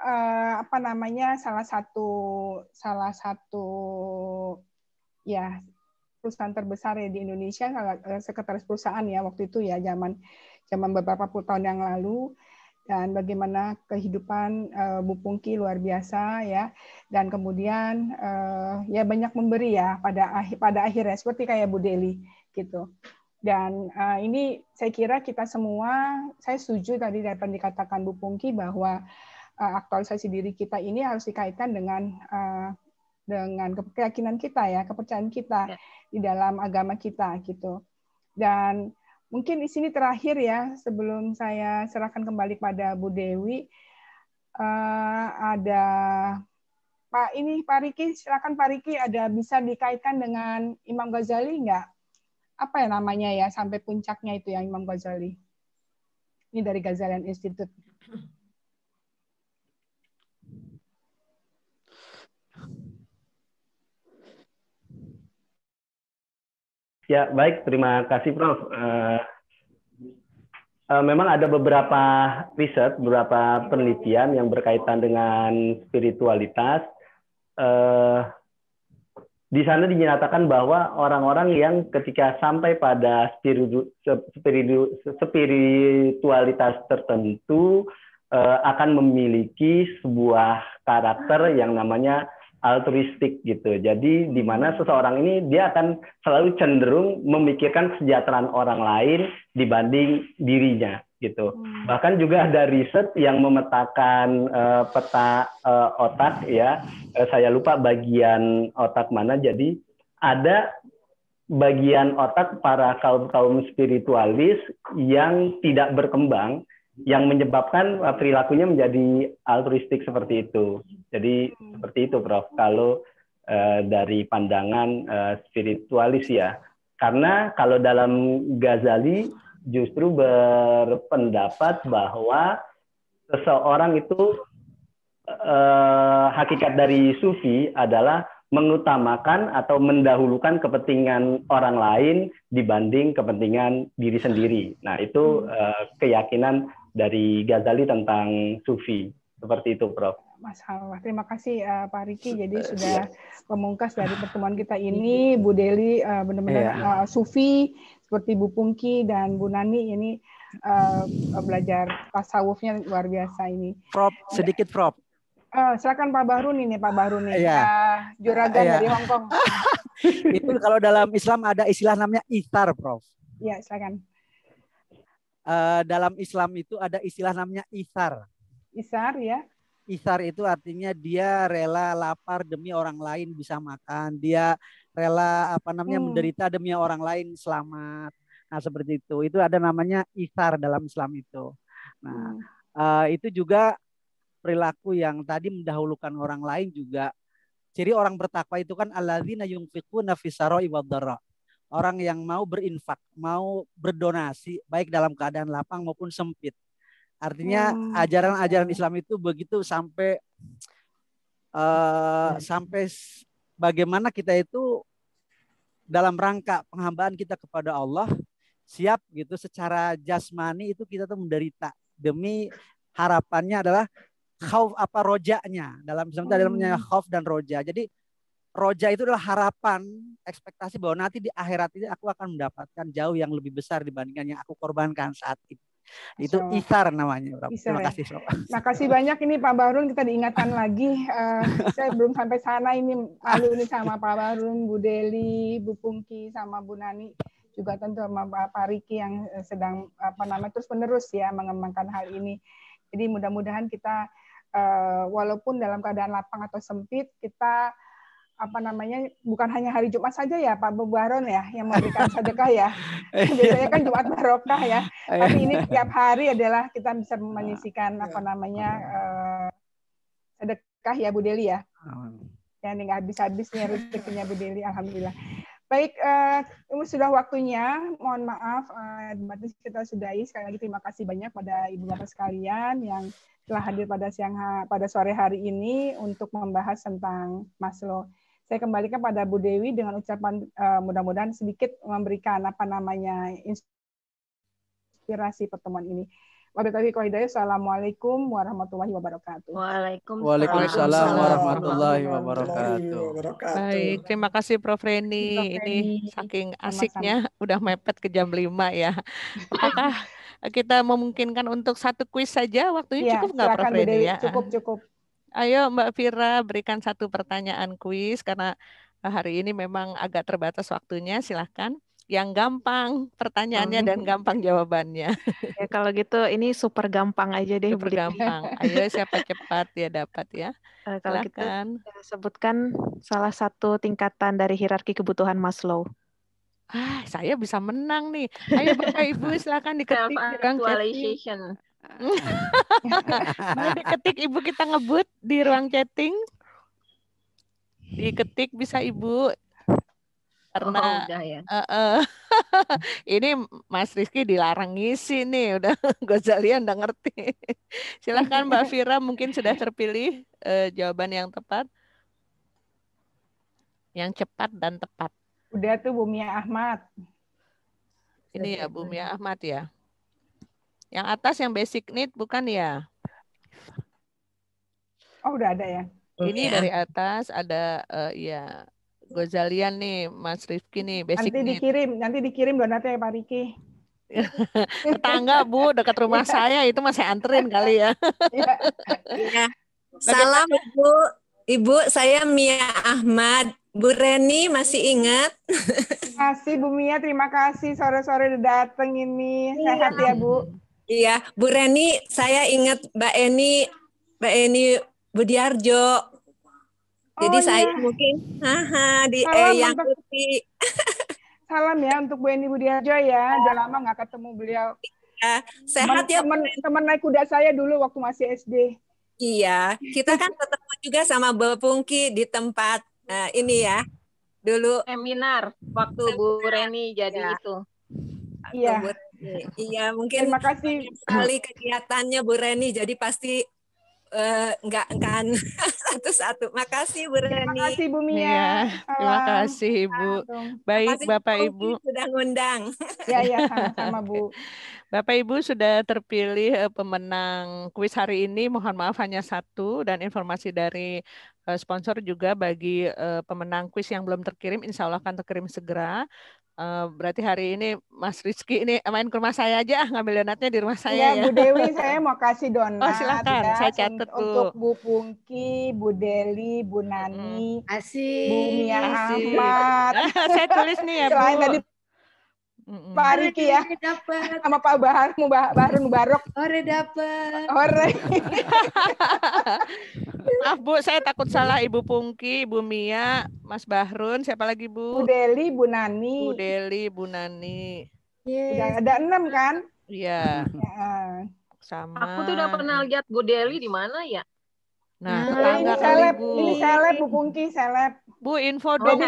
salah satu ya perusahaan terbesar ya di Indonesia, sekretaris perusahaan ya waktu itu ya, zaman beberapa puluh tahun yang lalu, dan bagaimana kehidupan Bu Pungki luar biasa ya, dan kemudian ya banyak memberi ya pada akhirnya seperti kayak Bu Deli gitu. Dan ini saya kira kita semua, saya setuju tadi dari apa yang dikatakan Bu Pungki bahwa aktualisasi diri kita ini harus dikaitkan dengan keyakinan kita ya, kepercayaan kita di dalam agama kita gitu. Dan mungkin di sini terakhir ya, sebelum saya serahkan kembali pada Bu Dewi, ada Pak Riki, silakan Pak Riki, ada bisa dikaitkan dengan Imam Ghazali nggak? Apa ya namanya ya, sampai puncaknya itu yang Imam Ghazali. Ini dari Ghazalian Institute. Ya, baik. Terima kasih, Prof. Memang ada beberapa riset, beberapa penelitian yang berkaitan dengan spiritualitas. Di sana dinyatakan bahwa orang-orang yang ketika sampai pada spiritualitas tertentu akan memiliki sebuah karakter yang namanya altruistik gitu. Jadi di mana seseorang ini dia akan selalu cenderung memikirkan kesejahteraan orang lain dibanding dirinya gitu. Bahkan juga ada riset yang memetakan peta otak ya. Saya lupa bagian otak mana. Jadi ada bagian otak para kaum spiritualis yang tidak berkembang, yang menyebabkan perilakunya menjadi altruistik seperti itu. Jadi seperti itu, Prof. Kalau dari pandangan spiritualis ya. Karena kalau dalam Ghazali justru berpendapat bahwa seseorang itu hakikat dari sufi adalah mengutamakan atau mendahulukan kepentingan orang lain dibanding kepentingan diri sendiri. Nah, itu keyakinan dari Ghazali tentang sufi. Seperti itu, Prof. Masalah. Terima kasih Pak Riki. Jadi sudah pemungkas dari pertemuan kita ini. Bu Deli benar-benar sufi, seperti Bu Pungki dan Bu Nani ini belajar tasawufnya luar biasa ini. Prof, sedikit Prof. Silakan Pak Bahruni nih, Pak Bahruni. Juragan dari Hong Kong. Itu kalau dalam Islam ada istilah namanya ithar, Prof. Ya, silakan. Dalam Islam itu ada istilah namanya isar. Isar ya. Isar itu artinya dia rela lapar demi orang lain bisa makan. Dia rela menderita demi orang lain selamat. Nah, seperti itu. Itu ada namanya isar dalam Islam itu. Nah, itu juga perilaku yang tadi mendahulukan orang lain juga. Ciri orang bertakwa itu kan alladzina yunfiquna fis-sarai wad-dharra. Orang yang mau berinfak, mau berdonasi baik dalam keadaan lapang maupun sempit. Artinya ajaran-ajaran Islam itu begitu sampai bagaimana kita itu dalam rangka penghambaan kita kepada Allah siap gitu secara jasmani itu kita tuh menderita demi harapannya adalah khauf rojanya. Dalam Islam itu ada namanya khauf dan roja. Jadi roja itu adalah harapan, ekspektasi bahwa nanti di akhirat ini aku akan mendapatkan jauh yang lebih besar dibandingkan yang aku korbankan saat ini. Itu isar namanya. Terima kasih. Makasih banyak ini Pak Bahrun, kita diingatkan lagi. Saya belum sampai sana ini, malu ini sama Pak Bahrun, Bu Deli, Bu Pungki, sama Bu Nani, juga tentu sama Pak Riki yang sedang terus menerus ya mengembangkan hal ini. Jadi mudah-mudahan kita walaupun dalam keadaan lapang atau sempit, kita bukan hanya hari Jumat saja ya Pak Bahrun ya yang memberikan sedekah ya. Biasanya kan Jumat barokah ya. Tapi ini tiap hari adalah kita bisa menyisikan sedekah ya Bu Deli ya. Yang nggak habis-habis nih rezekinya Bu Deli, alhamdulillah. Baik, ini sudah waktunya. Mohon maaf, kita sudahi. Sekali lagi terima kasih banyak pada Ibu Bapak sekalian yang telah hadir pada sore hari ini untuk membahas tentang Maslow. Saya kembalikan pada Bu Dewi dengan ucapan mudah-mudahan sedikit memberikan inspirasi pertemuan ini. Wassalamualaikum warahmatullahi wabarakatuh. Waalaikumsalam warahmatullahi wabarakatuh. Baik, terima kasih Prof. Reni. Ini saking asiknya udah mepet ke jam 5 ya. Apakah kita memungkinkan untuk satu kuis saja? Waktunya cukup nggak Prof. Reni ya? Cukup. Ayo Mbak Fira berikan satu pertanyaan kuis karena hari ini memang agak terbatas waktunya. Silahkan. Yang gampang pertanyaannya dan gampang jawabannya. Ya, kalau gitu ini super gampang aja deh. Super gampang. Ayo siapa cepat ya dapat ya. Kalau gitu sebutkan salah satu tingkatan dari hierarki kebutuhan Maslow. Saya bisa menang nih. Ayo Bapak Ibu silakan diketik di ruang chatting. Mari diketik Ibu, kita ngebut di ruang chatting. Diketik bisa Ibu. Karena udah ya. Ini Mas Rizky dilarang ngisi nih, udah Gozalian udah ngerti. Silahkan Mbak Fira, mungkin sudah terpilih jawaban yang tepat, yang cepat dan tepat. Udah tuh Bu Mia Ahmad. Ini ya Bu Mia Ahmad ya. Yang atas yang basic need bukan ya? Oh udah ada ya. Ini dari atas ada ya. Gozalian nih, Mas Rifki nih, basic nanti dikirim donatnya ya Pak Riki. Tetangga Bu, dekat rumah saya itu masih anterin kali ya. Iya. Salam Ibu, saya Mia Ahmad. Bu Reni masih ingat? Terima kasih Bu Mia, terima kasih sore-sore udah dateng ini. Sehat ya Bu. Iya, Bu Reni, saya ingat Mbak Eni Budiarjo. Jadi saya mungkin yang putih. Salam ya untuk Bu Eni Budiarjo ya. Udah lama nggak ketemu beliau. Ya, sehat ya. Teman naik kuda saya dulu waktu masih SD. Iya, kita kan ketemu juga sama Bu Pungki di tempat ini ya. Dulu seminar waktu Bu Reni jadi itu. Iya. Iya, mungkin terima kasih sekali kegiatannya Bu Reni. Jadi pasti enggak kan satu-satu. Makasih Bu Reni. Terima kasih Bu Mia. Ya, terima kasih Ibu. Baik Bapak Ibu. Sudah ngundang. Ya sama-sama Bu. Bapak Ibu sudah terpilih pemenang kuis hari ini. Mohon maaf hanya satu dan informasi dari sponsor juga bagi pemenang kuis yang belum terkirim. Insya Allah akan terkirim segera. Berarti hari ini Mas Rizky ini main ke rumah saya aja, ngambil donatnya di rumah saya ya. Bu Dewi saya mau kasih donat. Oh silakan, ya, saya catat untuk Bu Pungki, Bu Deli, Bu Nani, Asik. Bu Mia Ahmad. Saya tulis nih ya Bu. Selain tadi Pak Riki ya, sama Pak Bahrun Mubarok. Ore dapet. Ore. Maaf Bu, saya takut salah Ibu Pungki, Ibu Mia, Mas Bahrun, siapa lagi Bu? Bu Deli, Bu Nani. Bu Deli, Bu Nani. Udah ada 6 kan? Iya. Sama. Aku tuh udah pernah lihat Bu Deli di mana ya? Nah, ini seleb, Bu Pungki, seleb. Bu, info dong. Jadi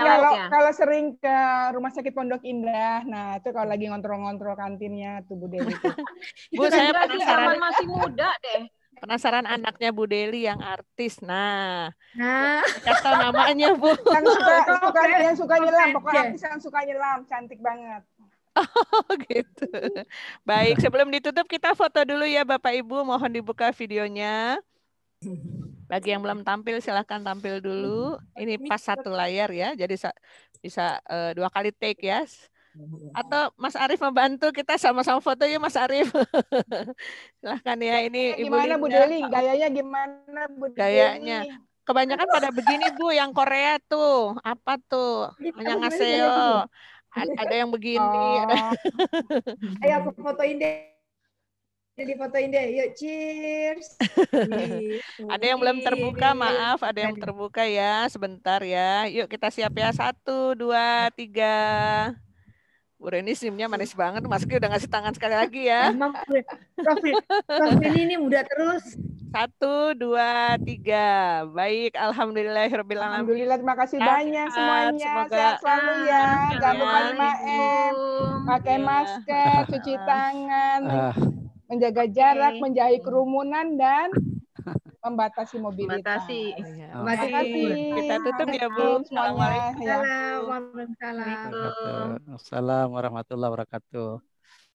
kalau sering ke Rumah Sakit Pondok Indah, nah itu kalau lagi ngontrol-ngontrol kantinnya tuh Bu Deli. Bu, saya penasaran. Masih muda deh. Penasaran anaknya Bu Deli yang artis. Nah. Kata namanya Bu. Yang suka nyelam, pokoknya artis yang suka nyelam, cantik banget. Oh gitu. Baik, sebelum ditutup kita foto dulu ya Bapak Ibu. Mohon dibuka videonya. Bagi yang belum tampil silahkan tampil dulu. Ini pas satu layar ya, jadi bisa 2 kali take ya. Atau Mas Arief membantu kita sama-sama foto ya Mas Arief. Silahkan ya. Ini gimana Ibu Deli? Gayanya gimana Bu Deli? Gayanya. Kebanyakan pada begini Bu, yang Korea tuh. Apa tuh? Annyeonghaseyo. Ada yang begini. Ayo aku fotoin deh. Jadi fotoin deh, yuk cheers. Ada yang belum terbuka, maaf, ada yang terbuka ya, sebentar ya. Yuk kita siap ya, 1, 2, 3. Bu Reni senyumnya manis banget, Mas Ki udah ngasih tangan sekali lagi ya. Emang Prof ini mudah terus. 1, 2, 3. Baik, alhamdulillahirobbilalamin. Alhamdulillah, terima kasih banyak semuanya. Semoga sehat selalu ya. Jangan lupa 5M, pakai masker, cuci tangan, menjaga jarak, menjauhi kerumunan, dan membatasi mobilitas. Terima kasih. Kita tutup ya Bu. Assalamualaikum. Assalamualaikum warahmatullahi wabarakatuh.